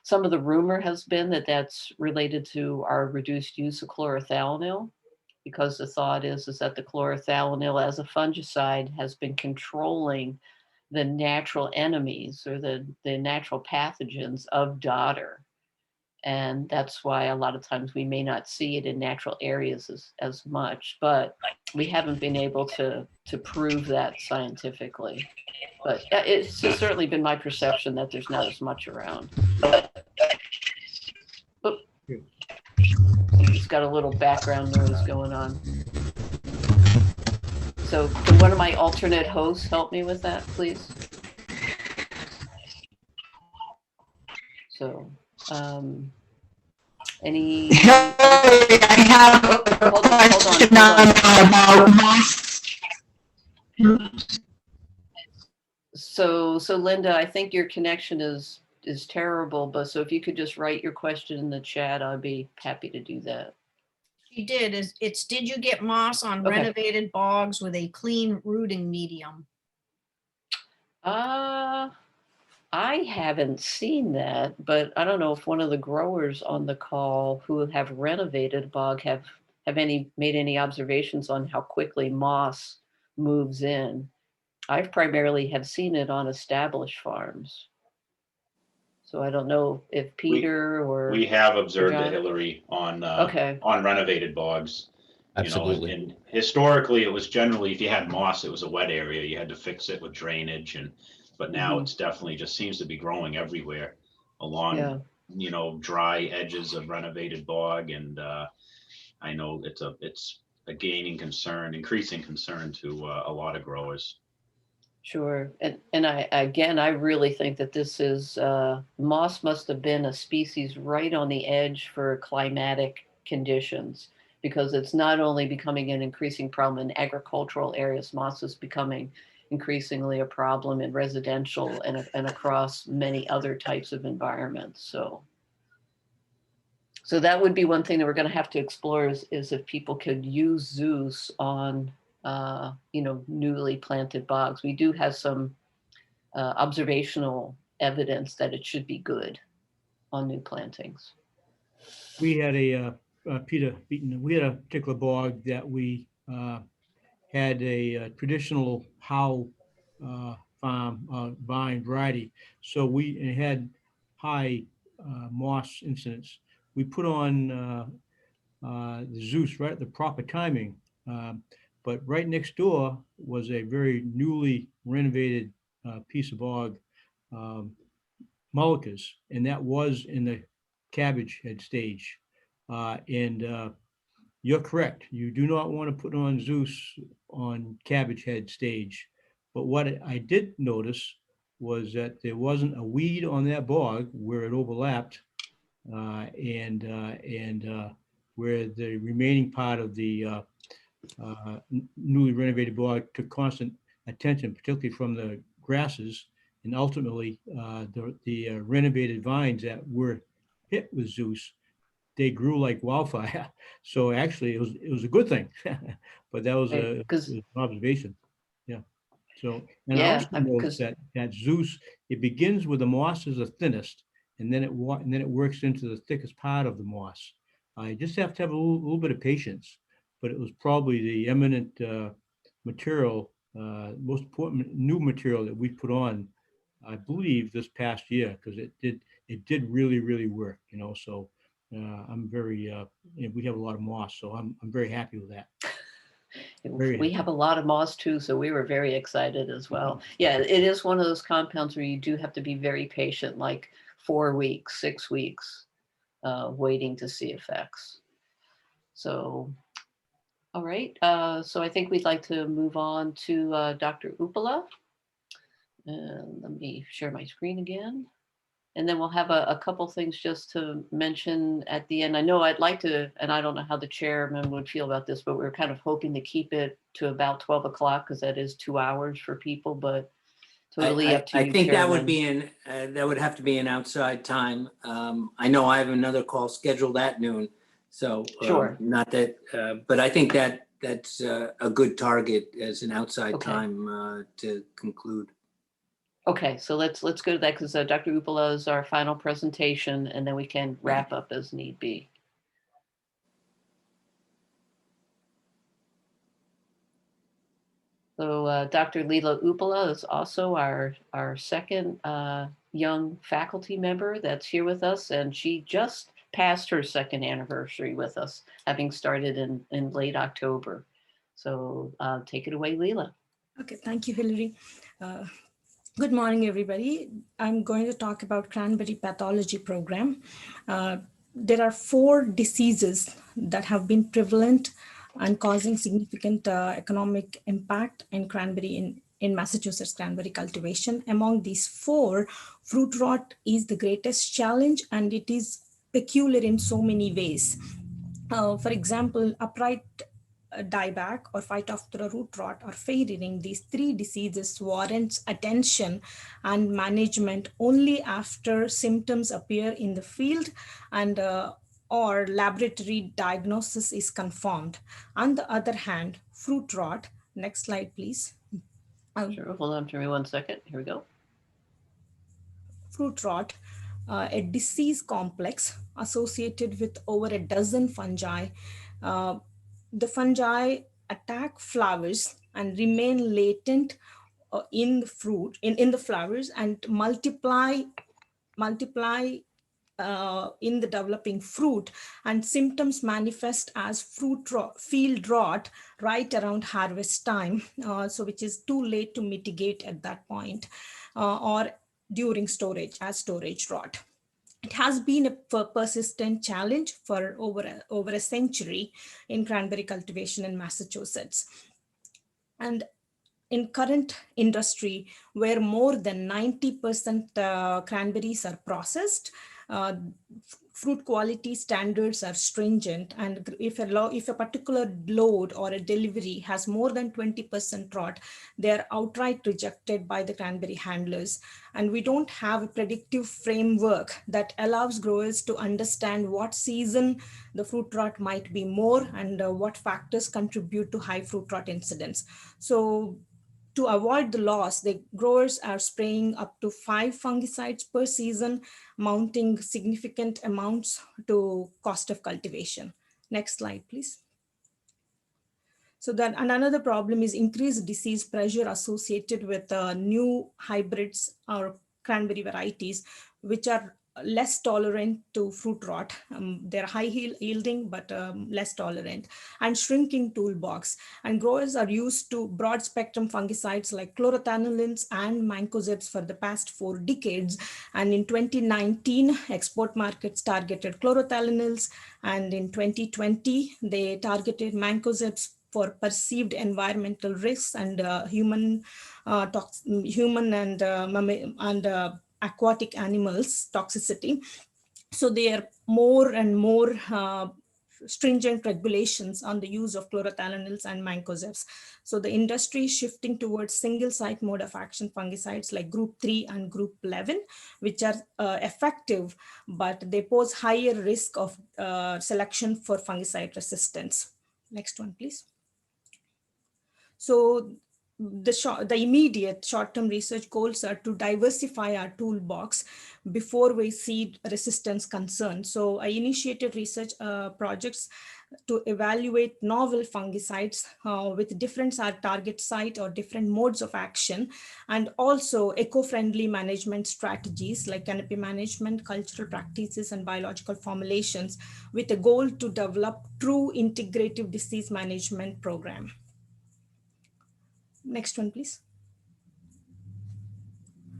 S5: some of the rumor has been that that's related to our reduced use of chlorothalonil, because the thought is that the chlorothalonil as a fungicide has been controlling the natural enemies or the natural pathogens of dodder. And that's why a lot of times we may not see it in natural areas as much, but we haven't been able to prove that scientifically. But it's certainly been my perception that there's not as much around. Oh, he's got a little background noise going on. So can one of my alternate hosts help me with that, please? So, any?
S17: I have a question about moss.
S5: So Linda, I think your connection is terrible, but so if you could just write your question in the chat, I'd be happy to do that.
S8: She did. It's did you get moss on
S5: Okay.
S8: renovated bogs with a clean rooting medium?
S5: I haven't seen that, but I don't know if one of the growers on the call who have renovated bog have made any observations on how quickly moss moves in. I've primarily have seen it on established farms. So I don't know if Peter or
S15: We have observed
S5: John?
S15: it, Hillary, on
S5: Okay.
S15: on renovated bogs.
S9: Absolutely.
S15: And historically, it was generally, if you had moss, it was a wet area. You had to fix it with drainage, but now
S5: Mhm.
S15: it's definitely just seems to be growing everywhere along,
S5: Yeah.
S15: dry edges of renovated bog. And I know it's a gaining concern, increasing concern to a lot of growers.
S5: Sure. And I really think that this is, moss must have been a species right on the edge for climatic conditions, because it's not only becoming an increasing problem in agricultural areas, moss is becoming increasingly a problem in residential and across many other types of environments. So that would be one thing that we're going to have to explore is if people could use Zeus on newly planted bogs. We do have some observational evidence that it should be good on new plantings.
S10: We had Peter Beaton, we had a particular bog that we had a traditional Howe farm vine variety. So it had high moss incidence. We put on the Zeus right at the proper timing. But right next door was a very newly renovated piece of bog, Mullicas, and that was in the cabbage head stage. You're correct. You do not want to put on Zeus on cabbage head stage. But what I did notice was that there wasn't a weed on that bog where it overlapped, and where the remaining part of the newly renovated bog took constant attention, particularly from the grasses, and ultimately the renovated vines that were hit with Zeus, they grew like wildfire. So actually, it was a good thing, but that was
S5: Right,
S10: a
S5: 'cause-
S10: an observation. Yeah. So, and I
S5: Yeah,
S10: also know
S5: because
S10: that Zeus, it begins with the moss is the thinnest, and then it works into the thickest part of the moss. I just have to have a little bit of patience, but it was probably the eminent material, most important new material that we put on, I believe, this past year, because it did really work, you know. So I'm very we have a lot of moss, so I'm very happy with that. Very
S5: we have a lot of moss too, so we were very excited as well. Yeah, it is one of those compounds where you do have to be very patient, like 4 weeks, 6 weeks, waiting to see effects. So, all right. So I think we'd like to move on to Dr. Upala. And let me share my screen again. And then we'll have a couple things just to mention at the end. I know I'd like to, and I don't know how the chairman would feel about this, but we're kind of hoping to keep it to about 12 o'clock because that is 2 hours for people, but totally up to you,
S1: I think that would
S5: Chairman.
S1: be that would have to be an outside time. I know I have another call scheduled at noon, so
S5: Sure.
S1: not that, but I think that's a good target as an outside
S5: Okay.
S1: time to conclude.
S5: Okay, so let's go to that because Dr. Upala is our final presentation, and then we can wrap up as need be. So Dr. Leela Upala is also our second young faculty member that's here with us, and she just passed her second anniversary with us, having started in late October. So take it away, Leela.
S21: Okay, thank you, Hillary. Good morning, everybody. I'm going to talk about cranberry pathology program. There are 4 diseases that have been prevalent and causing significant economic impact in cranberry in Massachusetts cranberry cultivation. Among these 4, fruit rot is the greatest challenge, and it is peculiar in so many ways. For example, upright dieback or Phytophthora root rot or fairy ring, these 3 diseases warrants attention and management only after symptoms appear in the field and or laboratory diagnosis is confirmed. On the other hand, fruit rot, next slide, please.
S5: Sure, hold on to me 1 second. Here we go.
S21: Fruit rot, a disease complex associated with over a dozen fungi. The fungi attack flowers and remain latent in the fruit, in the flowers, and multiply in the developing fruit, and symptoms manifest as field rot right around harvest time, so which is too late to mitigate at that point, or during storage as storage rot. It has been a persistent challenge for over a century in cranberry cultivation in Massachusetts. And in current industry, where more than 90% cranberries are processed, fruit quality standards are stringent, and if a particular load or a delivery has more than 20% rot, they are outright rejected by the cranberry handlers. And we don't have a predictive framework that allows growers to understand what season the fruit rot might be more and what factors contribute to high fruit rot incidence. So to avoid the loss, the growers are spraying up to 5 fungicides per season, mounting significant amounts to cost of cultivation. Next slide, please. So that, and another problem is increased disease pressure associated with new hybrids or cranberry varieties, which are less tolerant to fruit rot. They're high yielding, but less tolerant, and shrinking toolbox. And growers are used to broad spectrum fungicides like chlorothalonils and mancozebs for the past 4 decades. And in 2019, export markets targeted chlorothalonils, and in 2020, they targeted mancozebs for perceived environmental risks and human and aquatic animals toxicity. So they are more and more stringent regulations on the use of chlorothalonils and mancozebs. So the industry is shifting towards single site mode of action fungicides like group 3 and group 11, which are effective, but they pose higher risk of selection for fungicide resistance. Next one, please. So the immediate short-term research goals are to diversify our toolbox before we see resistance concerns. So I initiated research projects to evaluate novel fungicides with different target site or different modes of action, and also eco-friendly management strategies like canopy management, cultural practices, and biological formulations, with a goal to develop true integrative disease management program. Next one, please.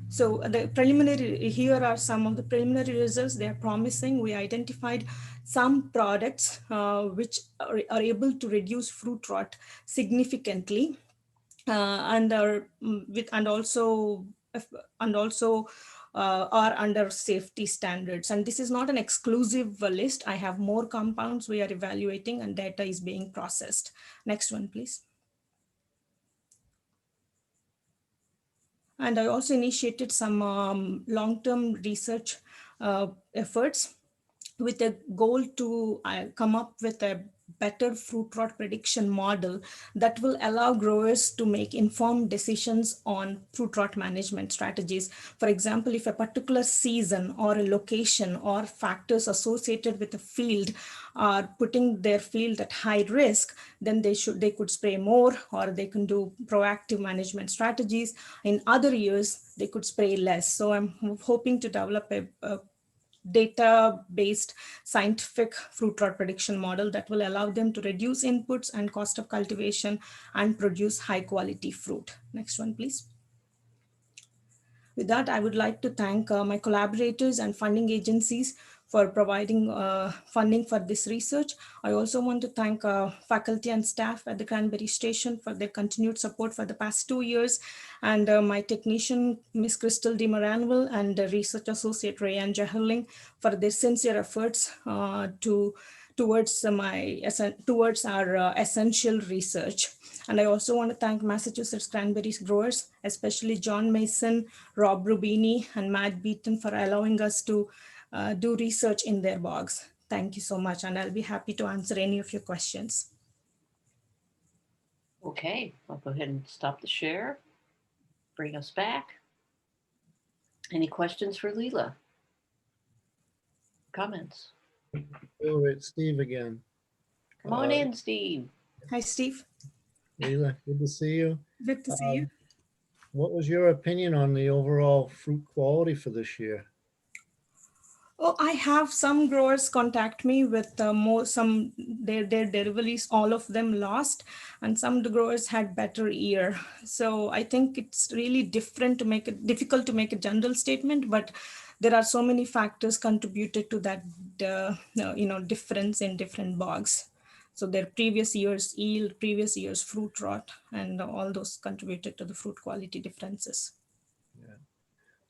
S21: So the preliminary, here are some of the preliminary results. They are promising. We identified some products which are able to reduce fruit rot significantly, and also are under safety standards. And this is not an exclusive list. I have more compounds we are evaluating, and data is being processed. Next one, please. And I also initiated some long-term research efforts with a goal to come up with a better fruit rot prediction model that will allow growers to make informed decisions on fruit rot management strategies. For example, if a particular season or a location or factors associated with a field are putting their field at high risk, then they could spray more, or they can do proactive management strategies. In other years, they could spray less. So I'm hoping to develop a data-based scientific fruit rot prediction model that will allow them to reduce inputs and cost of cultivation and produce high quality fruit. Next one, please. With that, I would like to thank my collaborators and funding agencies for providing funding for this research. I also want to thank faculty and staff at the Cranberry Station for their continued support for the past 2 years, and my technician, Ms. Crystal DeMaranville, and research associate Rayanne Jaherling for their sincere efforts towards our essential research. And I also want to thank Massachusetts cranberry growers, especially John Mason, Rob Rubini, and Matt Beaton for allowing us to do research in their bogs. Thank you so much, and I'll be happy to answer any of your questions.
S5: Okay, I'll go ahead and stop the share. Bring us back. Any questions for Leela? Comments?
S12: Oh, it's Steve again.
S5: Come on in, Steve.
S21: Hi, Steve.
S12: Leila, good to see you.
S21: Good to see you.
S12: What was your opinion on the overall fruit quality for this year?
S21: Oh, I have some growers contact me with their deliveries, all of them lost, and some growers had better year. So I think it's really difficult to make a general statement, but there are so many factors contributed to that, difference in different bogs. So their previous year's yield, previous year's fruit rot, and all those contributed to the fruit quality differences.
S12: Yeah.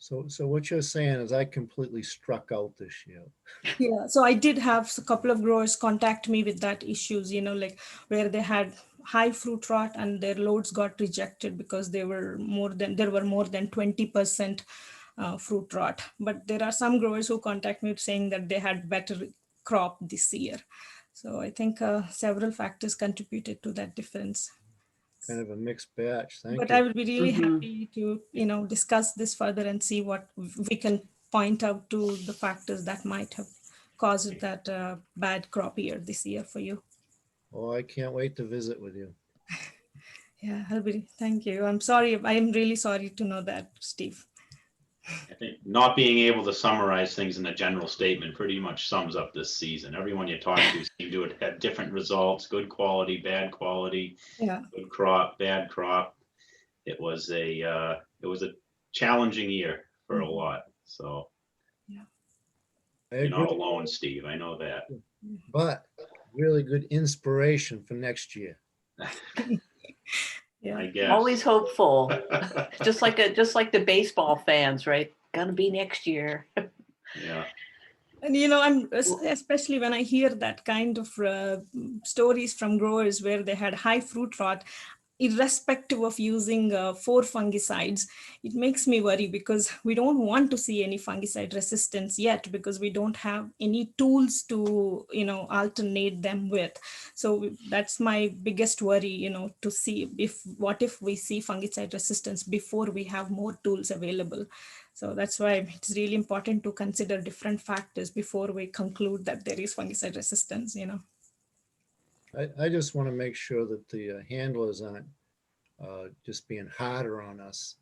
S12: So what you're saying is I completely struck out this year.
S21: Yeah, so I did have a couple of growers contact me with that issues, like where they had high fruit rot and their loads got rejected because there were more than 20% fruit rot. But there are some growers who contact me saying that they had better crop this year. So I think several factors contributed to that difference.
S12: Kind of a mixed batch. Thank you.
S21: But I would be really happy to, discuss this further and see what we can point out to the factors that might have caused that bad crop year this year for you.
S12: Oh, I can't wait to visit with you.
S21: Yeah, thank you. I'm sorry. I'm really sorry to know that, Steve.
S15: I think not being able to summarize things in a general statement pretty much sums up this season. Everyone you talk to seemed to have different results: good quality, bad quality, good crop, bad crop. It was a challenging year for a lot. So you're not alone, Steve. I know that.
S12: But really good inspiration for next year.
S21: Yeah.
S15: I guess.
S5: Always hopeful. just like the baseball fans, right? Gonna be next year.
S15: Yeah.
S21: And especially when I hear that kind of stories from growers where they had high fruit rot, irrespective of using 4 fungicides, it makes me worry because we don't want to see any fungicide resistance yet because we don't have any tools to, alternate them with. So that's my biggest worry, to see what if we see fungicide resistance before we have more tools available. So that's why it's really important to consider different factors before we conclude that there is fungicide resistance,
S12: I just want to make sure that the handlers aren't just being harder on us,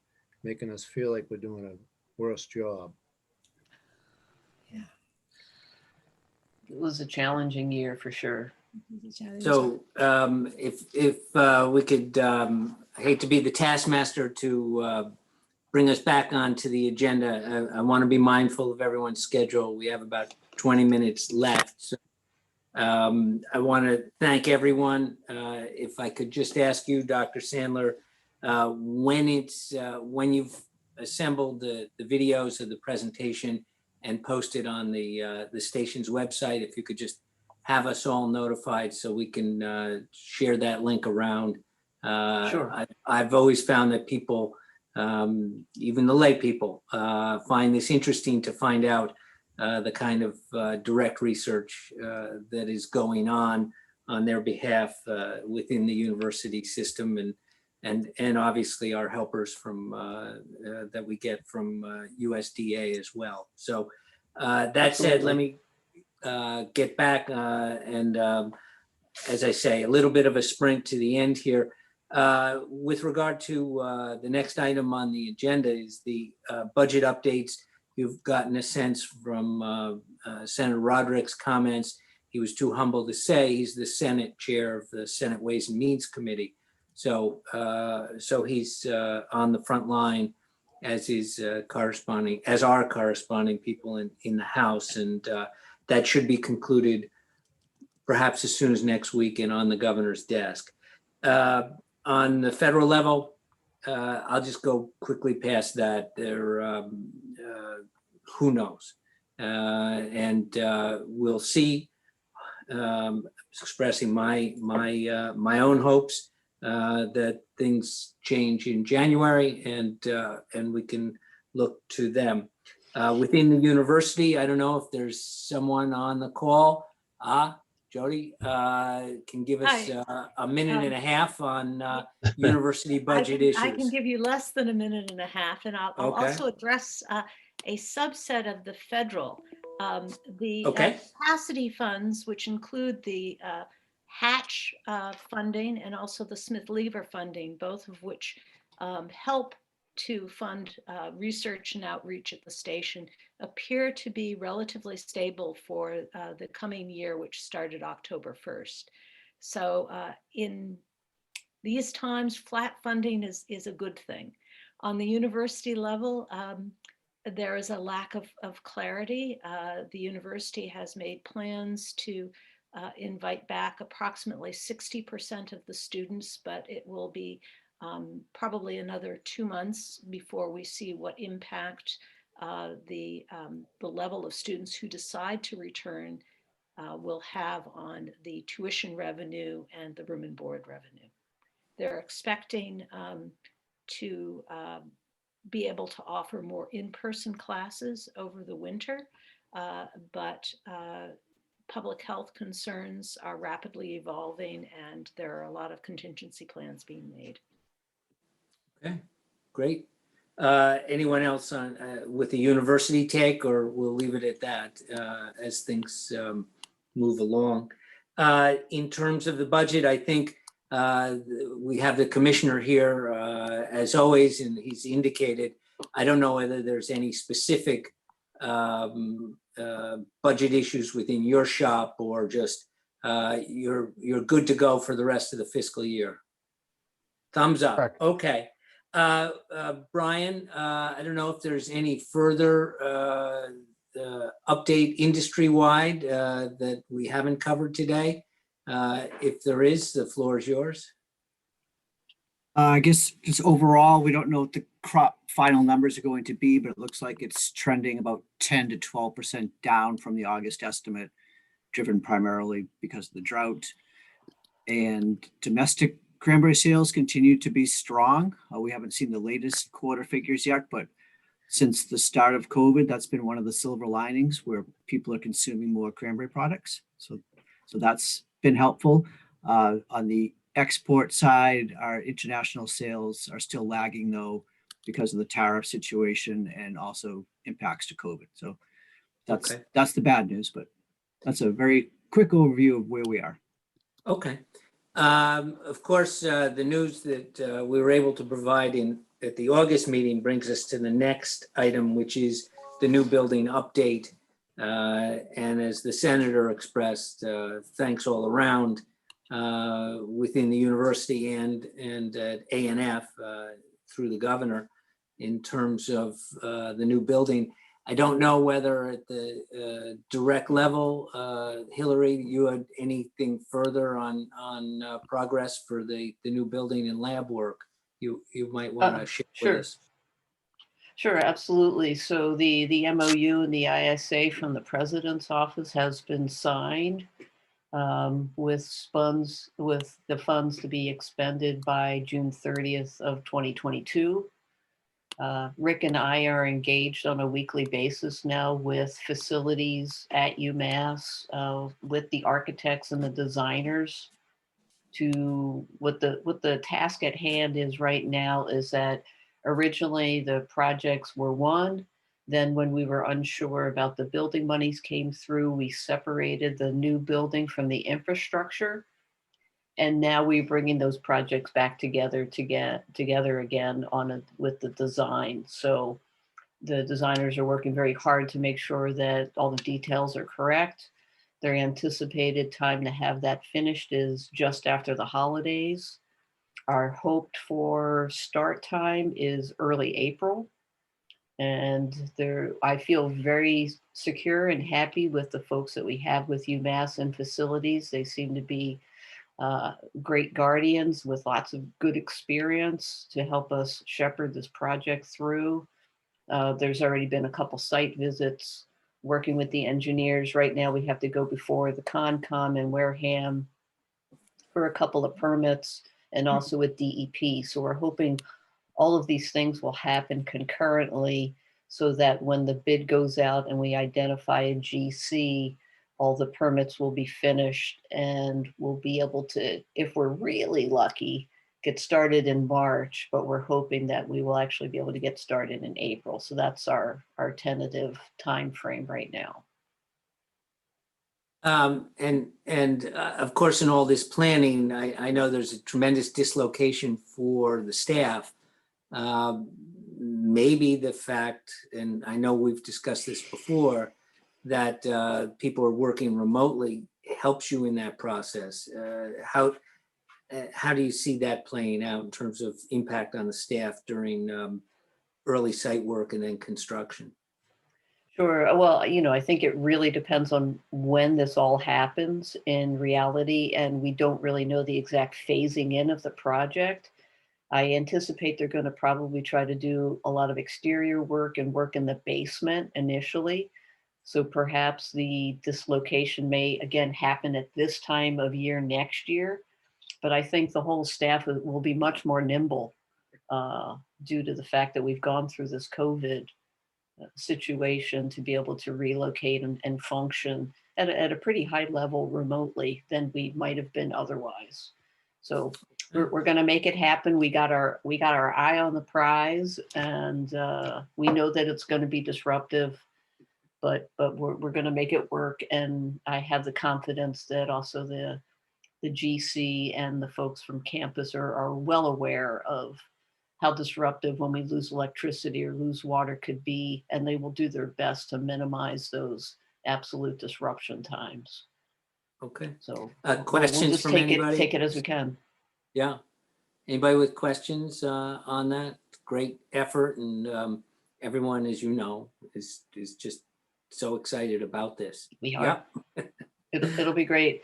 S12: making us feel like we're doing a worse job.
S5: It was a challenging year for sure.
S1: So if we could, I hate to be the taskmaster to bring us back onto the agenda. I want to be mindful of everyone's schedule. We have about 20 minutes left. So I want to thank everyone. If I could just ask you, Dr. Sandler, when you've assembled the videos of the presentation and posted on the station's website, if you could just have us all notified so we can share that link around.
S5: Sure.
S1: I've always found that people, even the lay people, find this interesting to find out the kind of direct research that is going on their behalf within the university system, and obviously our helpers from that we get from USDA as well. So that said, let me get back and as I say, a little bit of a sprint to the end here. With regard to the next item on the agenda is the budget updates. You've gotten a sense from Senator Roderick's comments. He was too humble to say he's the Senate chair of the Senate Ways and Means Committee. So he's on the front line, as is our corresponding people in the House. And that should be concluded perhaps as soon as next week and on the governor's desk. On the federal level, I'll just go quickly past that. Who knows? And we'll see. Expressing my own hopes that things change in January, and we can look to them. Within the university, I don't know if there's someone on the call. Jody can give us a minute and a half on university budget issues.
S6: I can give you less than a minute and a half, and I'll also address a subset of the federal. The capacity funds, which include the Hatch funding and also the Smith-Lever funding, both of which help to fund research and outreach at the station, appear to be relatively stable for the coming year, which started October 1st. So in these times, flat funding is a good thing. On the university level, there is a lack of clarity. The university has made plans to invite back approximately 60% of the students, but it will be probably another 2 months before we see what impact the level of students who decide to return will have on the tuition revenue and the room and board revenue. They're expecting to be able to offer more in-person classes over the winter, but public health concerns are rapidly evolving, and there are a lot of contingency plans being made.
S1: Okay, great. Anyone else on with the university take, or we'll leave it at that as things move along? In terms of the budget, I think we have the commissioner here as always, and he's indicated, I don't know whether there's any specific budget issues within your shop, or just you're good to go for the rest of the fiscal year. Thumbs up.
S3: Correct.
S1: Okay. Brian, I don't know if there's any further update industry-wide that we haven't covered today. If there is, the floor is yours.
S18: I guess just overall, we don't know what the crop final numbers are going to be, but it looks like it's trending about 10 to 12% down from the August estimate, driven primarily because of the drought. And domestic cranberry sales continue to be strong. We haven't seen the latest quarter figures yet, but since the start of COVID, that's been one of the silver linings where people are consuming more cranberry products. So that's been helpful. On the export side, our international sales are still lagging though because of the tariff situation and also impacts to COVID. So that's the bad news, but that's a very quick overview of where we are.
S1: Okay. Of course, the news that we were able to provide at the August meeting brings us to the next item, which is the new building update. And as the senator expressed, thanks all around within the university and at A&F through the governor in terms of the new building. I don't know whether at the direct level, Hillary, you had anything further on progress for the new building and lab work you might want to share with us.
S5: Sure, absolutely. So the MOU and the ISA from the president's office has been signed with the funds to be expended by June 30th of 2022. Rick and I are engaged on a weekly basis now with facilities at UMass, with the architects and the designers to what the task at hand is right now is that originally the projects were one. Then when we were unsure about the building monies came through, we separated the new building from the infrastructure. And now we're bringing those projects back together again with the design. So the designers are working very hard to make sure that all the details are correct. Their anticipated time to have that finished is just after the holidays. Our hoped for start time is early April. And I feel very secure and happy with the folks that we have with UMass and facilities. They seem to be great guardians with lots of good experience to help us shepherd this project through. There's already been a couple site visits working with the engineers. Right now we have to go before the Concom in Wareham for a couple of permits and also with DEP. So we're hoping all of these things will happen concurrently so that when the bid goes out and we identify a GC, all the permits will be finished and we'll be able to, if we're really lucky, get started in March, but we're hoping that we will actually be able to get started in April. So that's our tentative time frame right now.
S1: Of course, in all this planning, I know there's a tremendous dislocation for the staff. Maybe the fact, and I know we've discussed this before, that people are working remotely helps you in that process. How do you see that playing out in terms of impact on the staff during early site work and then construction?
S5: Sure. Well, I think it really depends on when this all happens in reality, and we don't really know the exact phasing in of the project. I anticipate they're going to probably try to do a lot of exterior work and work in the basement initially. So perhaps the dislocation may again happen at this time of year next year. But I think the whole staff will be much more nimble due to the fact that we've gone through this COVID situation to be able to relocate and function at a pretty high level remotely than we might have been otherwise. So we're going to make it happen. We got our eye on the prize, and we know that it's going to be disruptive, but we're going to make it work. And I have the confidence that also the GC and the folks from campus are well aware of how disruptive when we lose electricity or lose water could be, and they will do their best to minimize those absolute disruption times.
S1: Okay.
S5: So
S1: questions
S5: we'll just
S1: from
S5: take
S1: anybody?
S5: it as we can.
S1: Yeah. Anybody with questions on that? Great effort, and everyone, as you know, is just so excited about this.
S5: We are.
S1: Yep.
S5: It'll be great.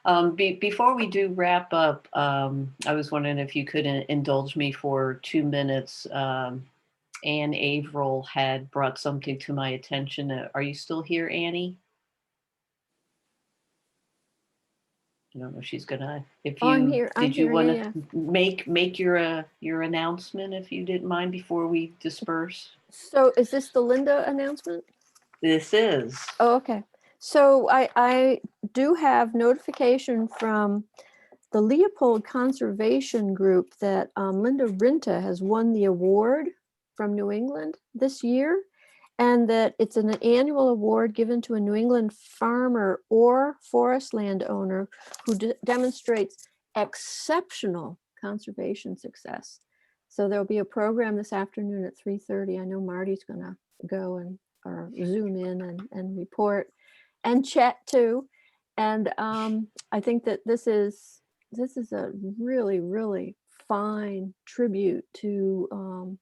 S5: Before we do wrap up, I was wondering if you could indulge me for 2 minutes. Ann Averill had brought something to my attention. Are you still here, Annie? I don't know if she's gonna, if
S7: Oh, I'm
S5: you,
S7: here.
S5: did you want
S7: Yeah,
S5: to make your announcement if you didn't mind before we disperse?
S7: So is this the Linda announcement?
S5: This is.
S7: Oh, okay. So I do have notification from the Leopold Conservation Group that Linda Rinta has won the award from New England this year, and that it's an annual award given to a New England farmer or forest landowner who demonstrates exceptional conservation success. So there'll be a program this afternoon at 3:30. I know Marty's gonna go and or Zoom in and report and chat too. And I think that this is a really, really fine tribute to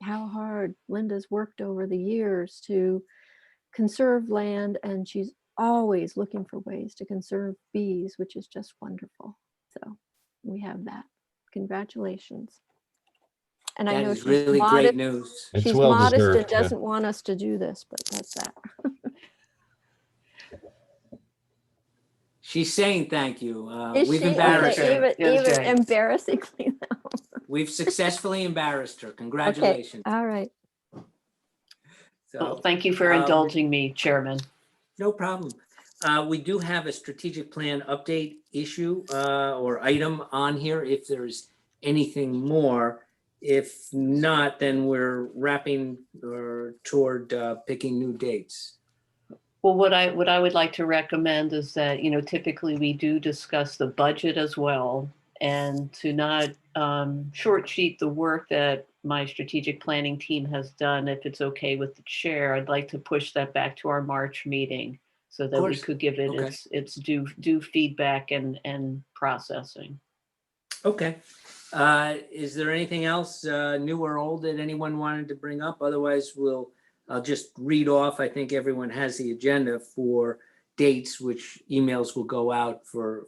S7: how hard Linda's worked over the years to conserve land, and she's always looking for ways to conserve bees, which is just wonderful. So we have that. Congratulations. And I
S1: That
S7: know
S1: is
S7: she's
S1: really
S7: modest.
S1: great news.
S9: It's
S7: She's
S9: well
S7: modest and
S9: deserved, yeah.
S7: doesn't want us to do this, but that's that.
S1: She's saying thank you.
S7: Is
S1: We've
S7: she?
S1: embarrassed
S7: Okay,
S1: her.
S7: even embarrassingly now.
S1: We've successfully embarrassed her.
S7: Okay,
S1: Congratulations.
S7: all right.
S5: Well, thank you for indulging me, Chairman.
S1: No problem. We do have a strategic plan update issue or item on here if there's anything more. If not, then we're wrapping toward picking new dates.
S5: Well, what I would like to recommend is that, typically we do discuss the budget as well, and to not short sheet the work that my strategic planning team has done. If it's okay with the chair, I'd like to push that back to our March meeting so that we could give it its due feedback and processing.
S1: Okay. Is there anything else new or old that anyone wanted to bring up? Otherwise, I'll just read off. I think everyone has the agenda for dates, which emails will go out for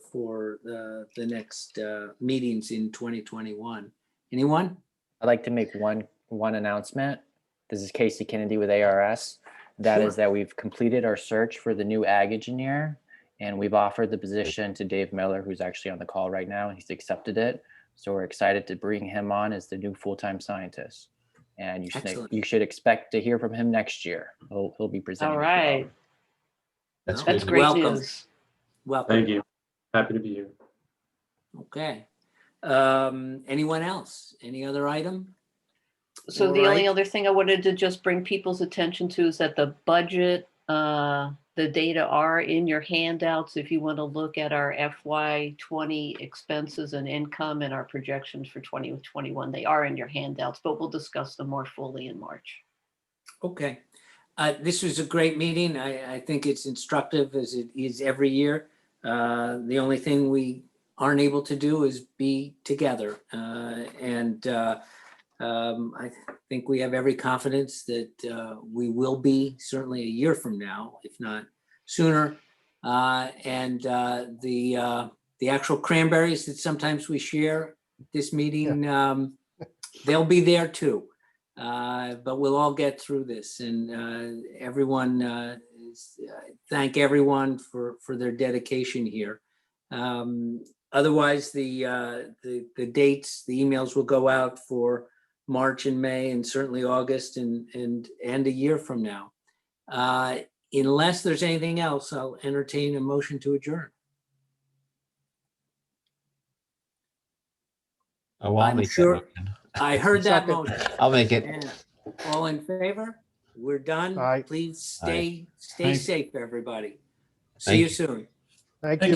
S1: the next meetings in 2021. Anyone?
S13: I'd like to make one announcement. This is Casey Kennedy with ARS. That is that we've completed our search for the new ag engineer, and we've offered the position to Dave Miller, who's actually on the call right now. He's accepted it. So we're excited to bring him on as the new full-time scientist. And you should expect to hear from him next year. He'll be presenting.
S5: All right.
S9: That's
S5: great news.
S1: Welcome.
S2: Thank you. Happy to be here.
S1: Okay. Anyone else? Any other item?
S5: So the only other thing I wanted to just bring people's attention to is that the budget, the data are in your handouts. If you want to look at our FY20 expenses and income and our projections for 2021, they are in your handouts, but we'll discuss them more fully in March.
S1: Okay. This was a great meeting. I think it's instructive as it is every year. The only thing we aren't able to do is be together. I think we have every confidence that we will be certainly a year from now, if not sooner. The actual cranberries that sometimes we share this meeting, they'll be there too. But we'll all get through this, and everyone, thank everyone for their dedication here. Otherwise, the dates, the emails will go out for March and May, and certainly August and a year from now. Unless there's anything else, I'll entertain a motion to adjourn.
S9: Oh, I'll make that motion.
S1: I heard that motion.
S9: I'll make it.
S1: And all in favor? We're done.
S3: Aye.
S1: Please stay
S10: Thanks.
S1: safe, everybody. See
S9: Thank
S1: you
S9: you.
S1: soon.
S3: Thank you. Happy